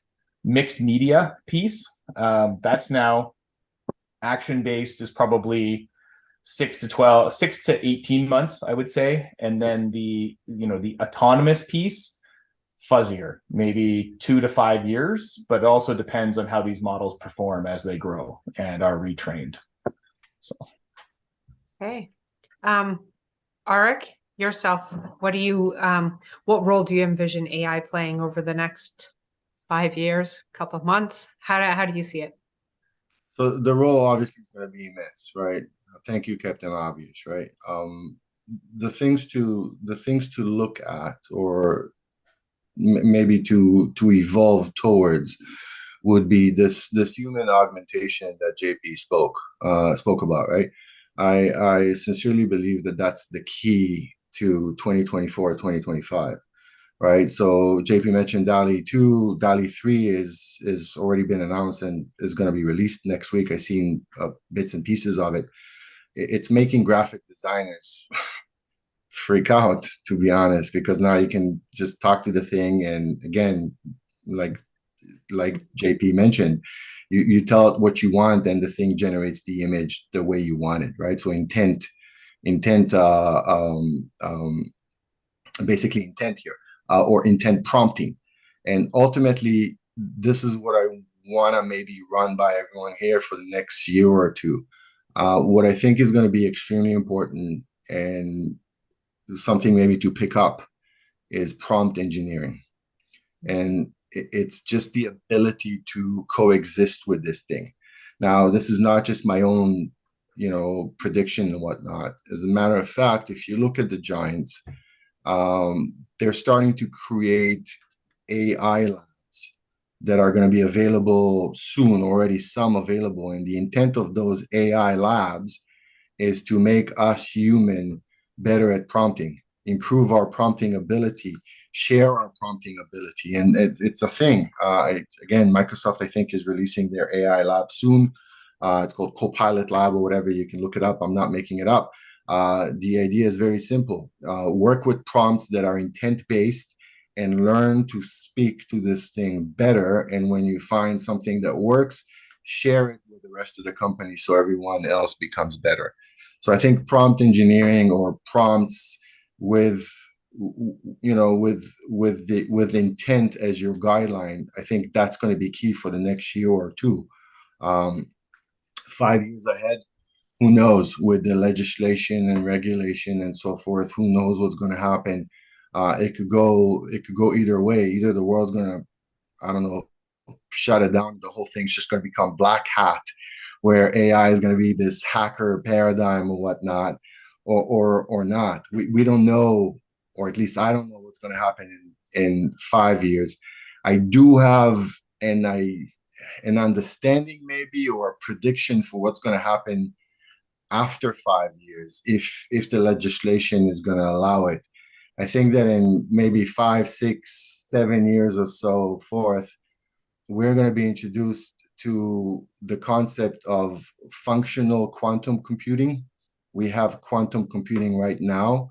media piece, that's now action-based, is probably 6 to 18 months, I would say. And then the autonomous piece, fuzzier, maybe 2 to 5 years, but it also depends on how these models perform as they grow and are retrained. So. Okay. Arik, yourself, what role do you envision AI playing over the next 5 years, couple of months? How do you see it? So the role obviously is going to be immense, right? Thank you, Captain Obvious, right? The things to look at, or maybe to evolve towards, would be this human augmentation that JP spoke about, right? I sincerely believe that that's the key to 2024, 2025, right? So JP mentioned DALI 2, DALI 3 is already been announced and is going to be released next week. I've seen bits and pieces of it. It's making graphic designers freak out, to be honest, because now you can just talk to the thing, and again, like JP mentioned, you tell it what you want, and the thing generates the image the way you want it, right? So intent basically intent here, or intent prompting. And ultimately, this is what I want to maybe run by everyone here for the next year or two. What I think is going to be extremely important, and something maybe to pick up, is prompt engineering. And it's just the ability to coexist with this thing. Now, this is not just my own, prediction and whatnot. As a matter of fact, if you look at the giants, they're starting to create AI labs that are going to be available soon, already some available. And the intent of those AI labs is to make us human better at prompting, improve our prompting ability, share our prompting ability. And it's a thing. Again, Microsoft, I think, is releasing their AI lab soon. It's called Copilot Lab or whatever. You can look it up. I'm not making it up. The idea is very simple. Work with prompts that are intent-based and learn to speak to this thing better. And when you find something that works, share it with the rest of the company so everyone else becomes better. So I think prompt engineering, or prompts with with intent as your guideline, I think that's going to be key for the next year or two. 5 years ahead, who knows, with the legislation and regulation and so forth, who knows what's going to happen. It could go either way. Either the world's going to, I don't know, shut it down, the whole thing's just going to become black hat, where AI is going to be this hacker paradigm or whatnot, or not. We don't know, or at least I don't know what's going to happen in 5 years. I do have an understanding maybe, or a prediction for what's going to happen after 5 years, if the legislation is going to allow it. I think that in maybe 5, 6, 7 years or so forth, we're going to be introduced to the concept of functional quantum computing. We have quantum computing right now.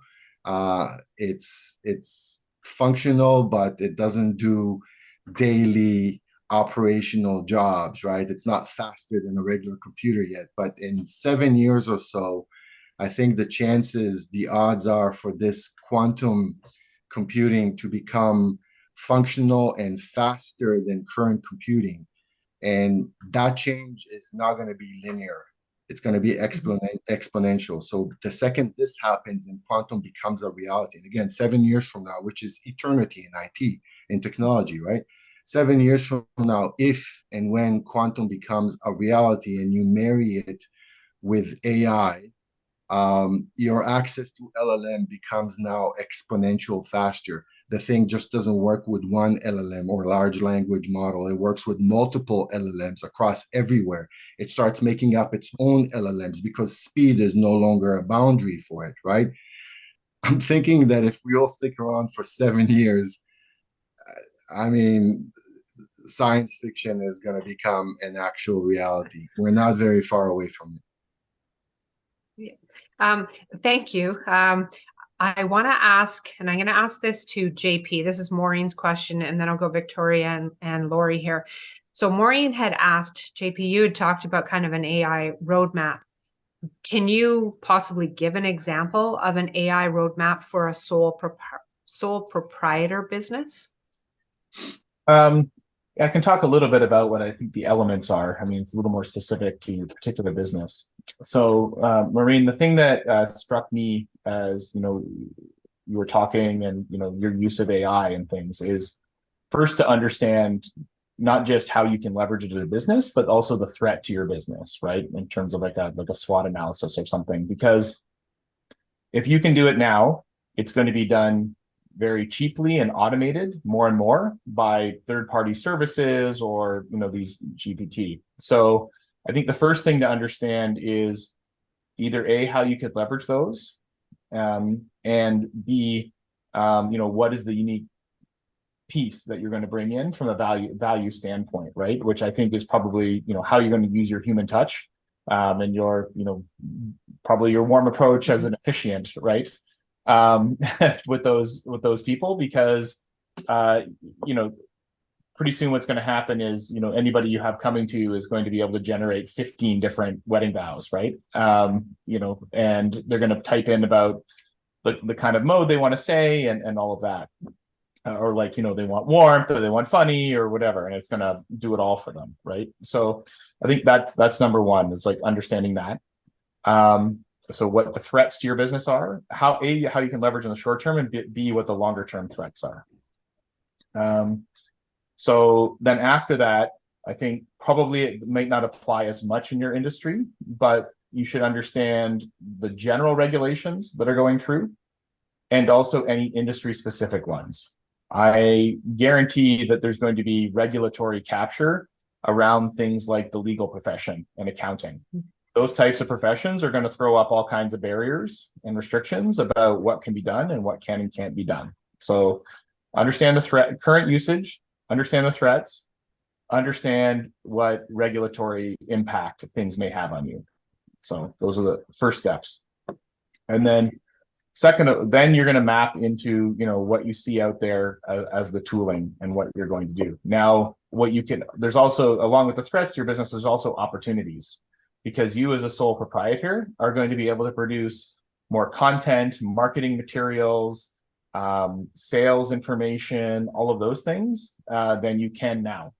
It's functional, but it doesn't do daily operational jobs, right? It's not faster than a regular computer yet. But in 7 years or so, I think the odds are for this quantum computing to become functional and faster than current computing. And that change is not going to be linear. It's going to be exponential. So the second this happens and quantum becomes a reality, and again, 7 years from now, which is eternity in IT, in technology, right? 7 years from now, if and when quantum becomes a reality and you marry it with AI, your access to LLM becomes now exponential faster. The thing just doesn't work with one LLM or large language model. It works with multiple LLMs across everywhere. It starts making up its own LLMs because speed is no longer a boundary for it, right? I'm thinking that if we all stick around for 7 years, I mean, science fiction is going to become an actual reality. We're not very far away from it. Thank you. I want to ask, and I'm going to ask this to JP. This is Maureen's question, and then I'll go Victoria and Lori here. So Maureen had asked, JP, you had talked about kind of an AI roadmap. Can you possibly give an example of an AI roadmap for a sole proprietor business? I can talk a little bit about what I think the elements are. I mean, it's a little more specific to your particular business. So, Maureen, the thing that struck me as, you were talking and, your use of AI and things is first to understand not just how you can leverage it as a business, but also the threat to your business, right? In terms of like a SWOT analysis or something, because if you can do it now, it's going to be done very cheaply and automated more and more by third-party services or these GPT. So I think the first thing to understand is either A, how you could leverage those, and B, what is the unique piece that you're going to bring in from a value standpoint, right? Which I think is probably how you're going to use your human touch, and your probably your warm approach as an officiant, right? With those people, because pretty soon what's going to happen is anybody you have coming to you is going to be able to generate 15 different wedding vows, right? And they're going to type in about the kind of mode they want to say and all of that, or they want warmth or they want funny or whatever, and it's going to do it all for them, right? So I think that's number one, is like understanding that. So what the threats to your business are, how you can leverage in the short term, and B, what the longer term threats are. So then after that, I think probably it might not apply as much in your industry, but you should understand the general regulations that are going through and also any industry specific ones. I guarantee that there's going to be regulatory capture around things like the legal profession and accounting. Those types of professions are going to throw up all kinds of barriers and restrictions about what can be done and what can and can't be done. So understand the current usage, understand the threats, understand what regulatory impact things may have on you. So those are the first steps. And then second, then you're going to map into, what you see out there as the tooling and what you're going to do. Now, there's also, along with the threats to your business, there's also opportunities, because you as a sole proprietor are going to be able to produce more content, marketing materials, sales information, all of those things than you can now.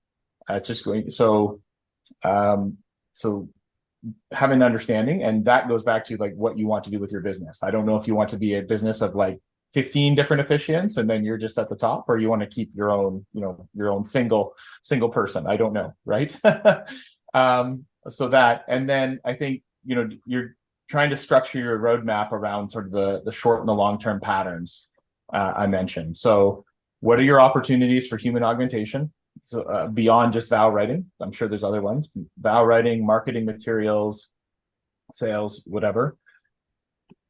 So having an understanding, and that goes back to like what you want to do with your business. I don't know if you want to be a business of like 15 different officiants and then you're just at the top, or you want to keep your own, your own single person. I don't know, right? So that, and then I think, you're trying to structure your roadmap around sort of the short and the long-term patterns I mentioned. So what are your opportunities for human augmentation? So beyond just vow writing, I'm sure there's other ones, vow writing, marketing materials, sales, whatever.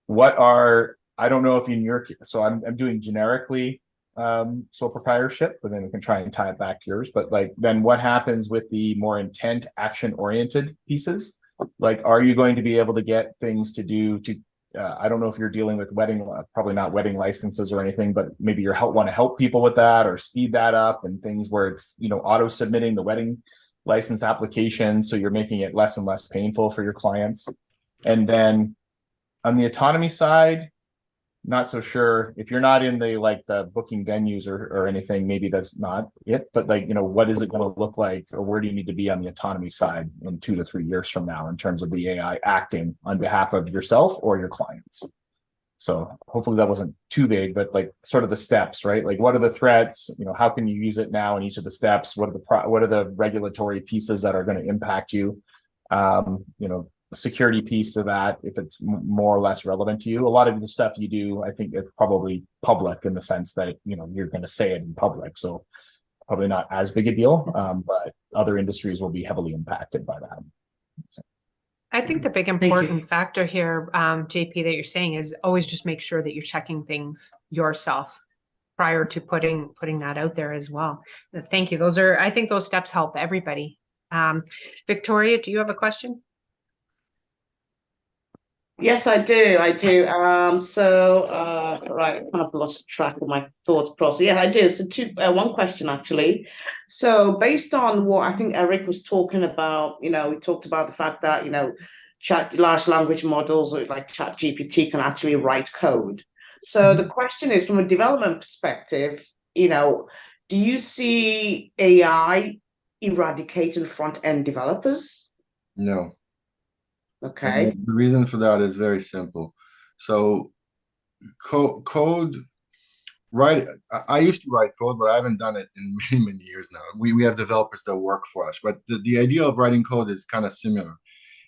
I don't know if in your, so I'm doing generically sole proprietorship, but then we can try and tie it back to yours. But then what happens with the more intent action oriented pieces? Are you going to be able to get things to do I don't know if you're dealing with probably not wedding licenses or anything, but maybe you want to help people with that or speed that up, and things where it's, auto submitting the wedding license application. So you're making it less and less painful for your clients. And then on the autonomy side, not so sure. If you're not in the booking venues or anything, maybe that's not it. But what is it going to look like, or where do you need to be on the autonomy side in 2 to 3 years from now in terms of the AI acting on behalf of yourself or your clients? So hopefully that wasn't too vague, but sort of the steps, right? What are the threats? How can you use it now in each of the steps? What are the regulatory pieces that are going to impact you? Security piece to that, if it's more or less relevant to you. A lot of the stuff you do, I think it's probably public in the sense that you're going to say it in public, so probably not as big a deal, but other industries will be heavily impacted by that. So. I think the big important factor here, JP, that you're saying is always just make sure that you're checking things yourself prior to putting that out there as well. Thank you. I think those steps help everybody. Victoria, do you have a question? Yes, I do. Right, I kind of lost track of my thoughts process. Yeah, I do. So one question actually. So based on what I think Arik was talking about, we talked about the fact that, large language models like ChatGPT can actually write code. So the question is, from a development perspective, do you see AI eradicating front-end developers? No. Okay. And the reason for that is very simple. So code, right? I used to write code, but I haven't done it in many, many years now. We have developers that work for us, but the idea of writing code is kind of similar.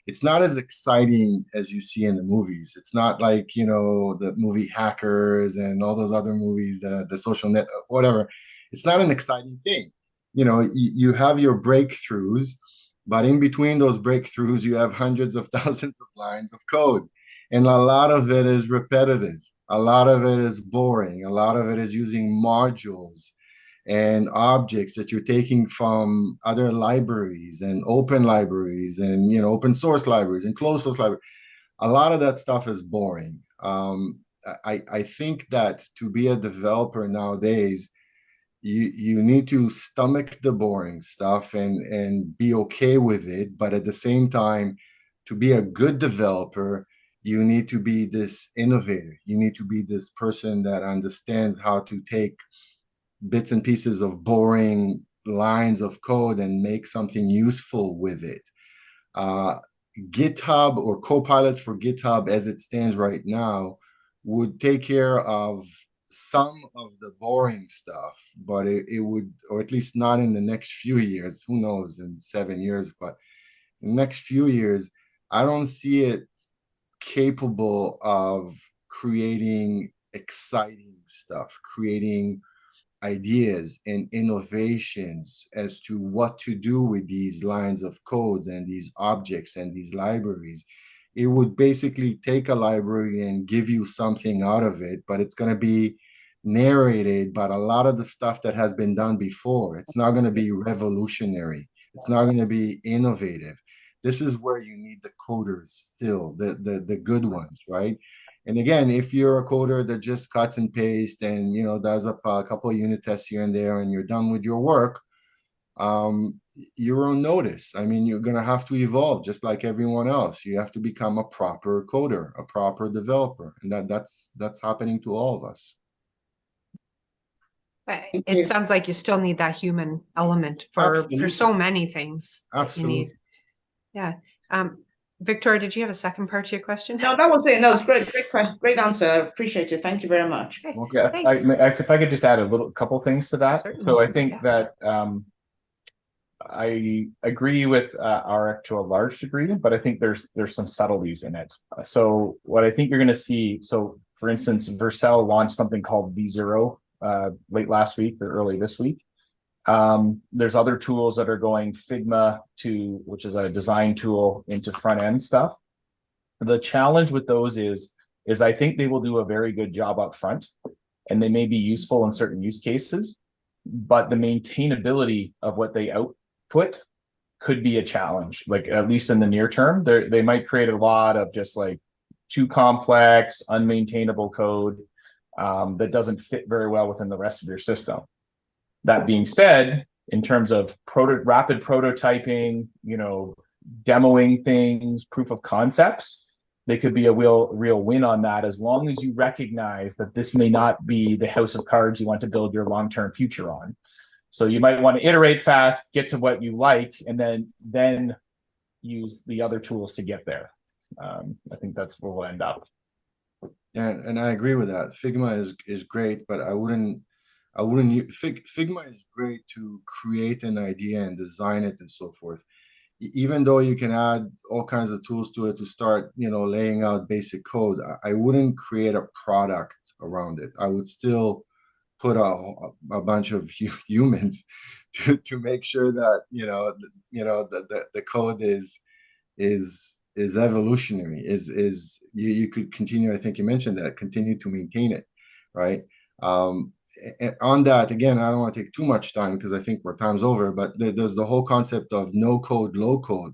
It's not as exciting as you see in the movies. It's not like, you know, the movie Hackers and all those other movies, the social net, whatever. It's not an exciting thing. You know, you have your breakthroughs, but in between those breakthroughs, you have hundreds of thousands of lines of code. And a lot of it is repetitive. A lot of it is boring. A lot of it is using modules and objects that you're taking from other libraries and open libraries and, you know, open source libraries and closed source libraries. A lot of that stuff is boring. I think that to be a developer nowadays, you need to stomach the boring stuff and be okay with it. But at the same time, to be a good developer, you need to be this innovator. You need to be this person that understands how to take bits and pieces of boring lines of code and make something useful with it. Uh, GitHub or Copilot for GitHub, as it stands right now, would take care of some of the boring stuff, but it would, or at least not in the next few years. Who knows, in 7 years, but in the next few years, I don't see it capable of creating exciting stuff, creating ideas and innovations as to what to do with these lines of codes and these objects and these libraries. It would basically take a library and give you something out of it, but it's going to be narrated by a lot of the stuff that has been done before. It's not going to be revolutionary. It's not going to be innovative. This is where you need the coders still, the good ones, right? And again, if you're a coder that just cuts and pastes and, you know, does a couple of unit tests here and there and you're done with your work, you're on notice. I mean, you're going to have to evolve just like everyone else. You have to become a proper coder, a proper developer, and that's happening to all of us. But Thank it you. sounds like you still need that human element for Absolutely. so many things that you Absolutely. need. Yeah. Victoria, did you have a second part to your question? No, that was it. No, it's great question, great answer. Appreciate it. Thank you very much. Okay, Yeah, thanks. if I could just add a couple things to that. Certainly, So I think yeah. that I agree with Arik to a large degree, but I think there's some subtleties in it. So what I think you're going to see, so for instance, Vercel launched something called V0 late last week or early this week. There's other tools that are going Figma which is a design tool, into front end stuff. The challenge with those is I think they will do a very good job up front, and they may be useful in certain use cases, but the maintainability of what they output could be a challenge. Like, at least in the near term, they might create a lot of just like too complex, unmaintainable code that doesn't fit very well within the rest of your system. That being said, in terms of rapid prototyping, you know, demoing things, proof of concepts, they could be a real win on that, as long as you recognize that this may not be the house of cards you want to build your long-term future on. So you might want to iterate fast, get to what you like, and then use the other tools to get there. I think that's where we'll end up. And I agree with that. Figma is great, but I wouldn't Figma is great to create an idea and design it and so forth. Even though you can add all kinds of tools to it to start, you know, laying out basic code, I wouldn't create a product around it. I would still put a bunch of humans to make sure that, you know, the code is evolutionary, is you could continue. I think you mentioned that, continue to maintain it, right? And on that, again, I don't want to take too much time because I think our time's over, but there's the whole concept of no code, low code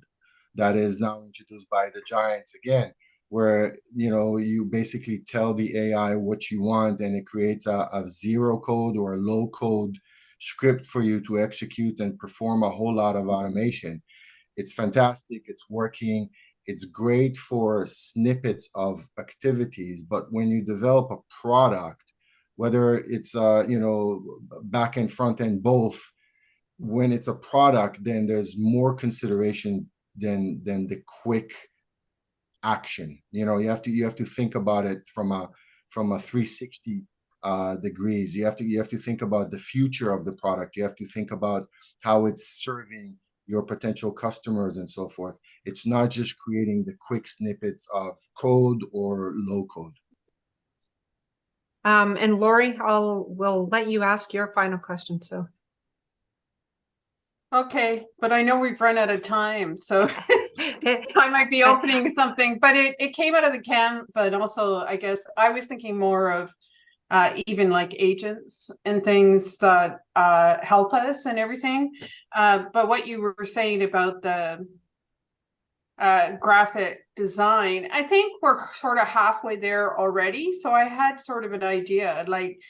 that is now introduced by the giants again, where, you know, you basically tell the AI what you want and it creates a zero code or a low code script for you to execute and perform a whole lot of automation. It's fantastic. It's working. It's great for snippets of activities. But when you develop a product whether it's back end, front end, both. When it's a product, then there's more consideration than the quick action. You have to think about it from a 360 degrees. You have to think about the future of the product. You have to think about how it's serving your potential customers and so forth. It's not just creating the quick snippets of code or low code. And Lori, we'll let you ask your final question. So. Okay, but I know we've run out of time, so I might be opening something, but it came out of the Canva, and also I guess I was thinking more of even like agents and things that help us and everything. But what you were saying about the graphic design, I think we're sort of halfway there already. So I had sort of an idea, like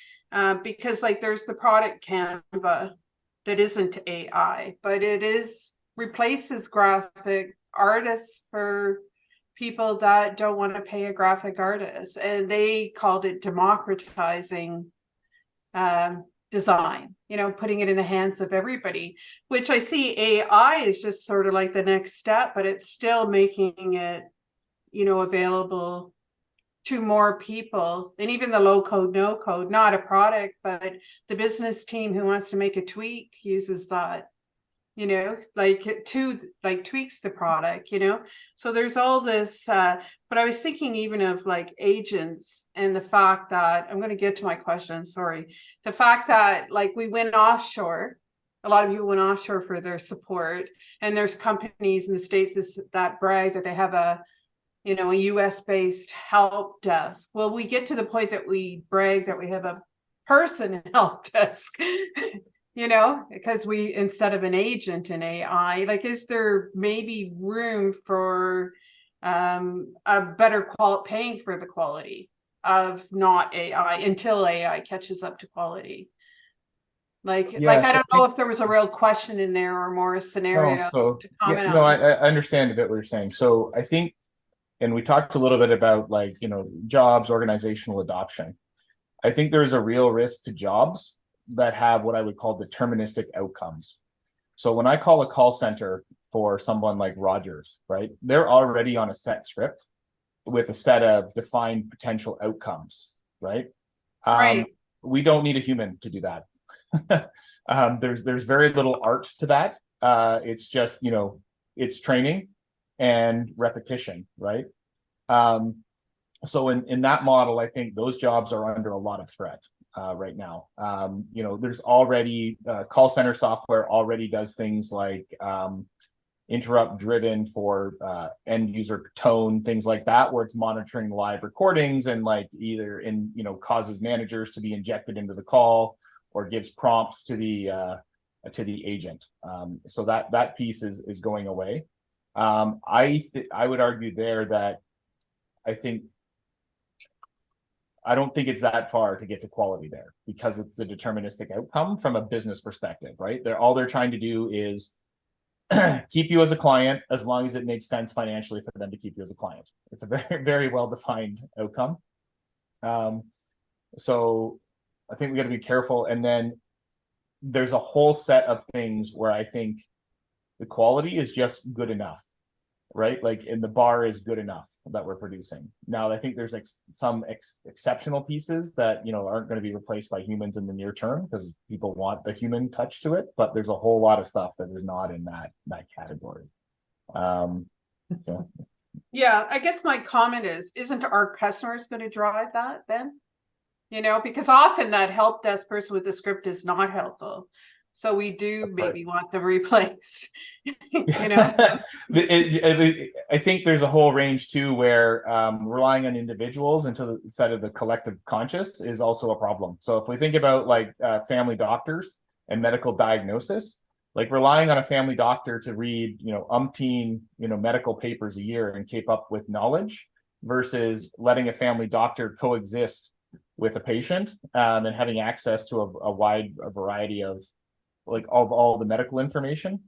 because like there's the product Canva that isn't AI, but it replaces graphic artists for people that don't want to pay a graphic artist, and they called it democratizing design, putting it in the hands of everybody, which I see AI is just sort of like the next step, but it's still making it, available to more people. And even the low code, no code, not a product, but the business team who wants to make a tweak uses that, tweaks the product, so there's all this, but I was thinking even of like agents, and the fact that I'm going to get to my question, sorry, the fact that like we went offshore, a lot of people went offshore for their support, and there's companies in the States that brag that they have a US based help desk. Well, we get to the point that we brag that we have a person help desk, because we, instead of an agent in AI, like, is there maybe room for a better paying for the quality of not AI until AI catches up to quality? I don't know if there was a real question in there or more a scenario to comment on. No, I understand a bit what you're saying. So I think, and we talked a little bit about jobs, organizational adoption. I think there's a real risk to jobs that have what I would call deterministic outcomes. So when I call a call center for someone like Rogers, right, they're already on a set script with a set of defined potential outcomes, right? Right. We don't need a human to do that. There's very little art to that. It's just, it's training and repetition, right? So in that model, I think those jobs are under a lot of threat right now. There's already call center software already does things like interrupt driven for end user tone, things like that, where it's monitoring live recordings and either causes managers to be injected into the call or gives prompts to the agent. So that piece is going away. I would argue there that I don't think it's that far to get to quality there, because it's a deterministic outcome from a business perspective, right? All they're trying to do is keep you as a client as long as it makes sense financially for them to keep you as a client. It's a very, very well-defined outcome. So I think we got to be careful. And then there's a whole set of things where I think the quality is just good enough, right? And the bar is good enough that we're producing. Now, I think there's some exceptional pieces that, aren't going to be replaced by humans in the near term because people want the human touch to it, but there's a whole lot of stuff that is not in that category. So. Yeah, I guess my comment isn't our customers going to drive that then? Because often that help desk person with the script is not helpful. So we do maybe want them replaced. I think there's a whole range too where relying on individuals instead of the collective conscious is also a problem. So if we think about family doctors and medical diagnosis, relying on a family doctor to read umpteen medical papers a year and keep up with knowledge versus letting a family doctor coexist with a patient and having access to a wide variety of all the medical information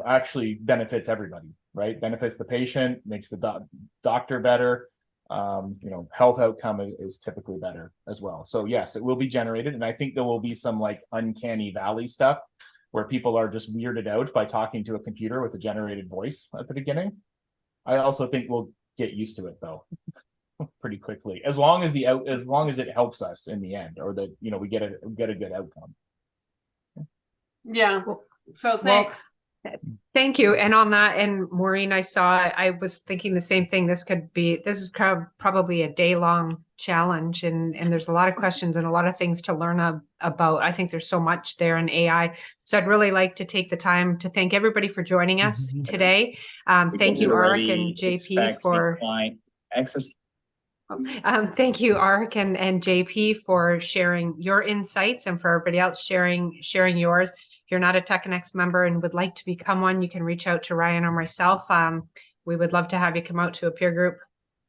actually benefits everybody, right? Benefits the patient, makes the doctor better, health outcome is typically better as well. So yes, it will be generated. And I think there will be some like uncanny valley stuff where people are just weirded out by talking to a computer with a generated voice at the beginning. I also think we'll get used to it though, pretty quickly, as long as it helps us in the end, or that, we get a good outcome. Yeah. So thanks. Thank you. And on that, and Maureen, I was thinking the same thing. This is probably a day-long challenge, and there's a lot of questions and a lot of things to learn about. I think there's so much there in AI. So I'd really like to take the time to thank everybody for joining us today. Thank you, Arik and JP for access. Thank you, Arik and JP, for sharing your insights, and for everybody else sharing yours. If you're not a TechConnects member and would like to become one, you can reach out to Ryan or myself. We would love to have you come out to a peer group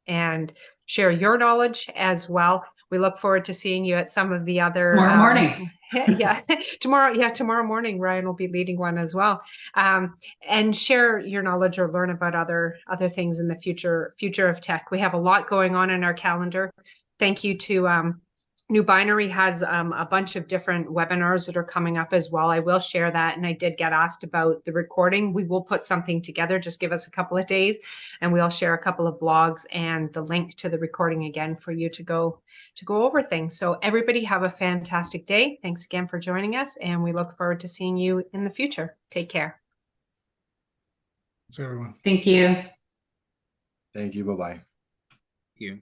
and share your knowledge as well. We look forward to seeing you at some of the other Tomorrow morning. Yeah, tomorrow morning, Ryan will be leading one as well. And share your knowledge or learn about other things in the future of tech. We have a lot going on in our calendar. Thank you to NuBinary has a bunch of different webinars that are coming up as well. I will share that, and I did get asked about the recording. We will put something together. Just give us a couple of days, and we'll share a couple of blogs and the link to the recording again for you to go over things. So everybody have a fantastic day. Thanks again for joining us, and we look forward to seeing you in the future. Take care. Thanks, everyone. Thank you. Thank you. Bye-bye. Thank you.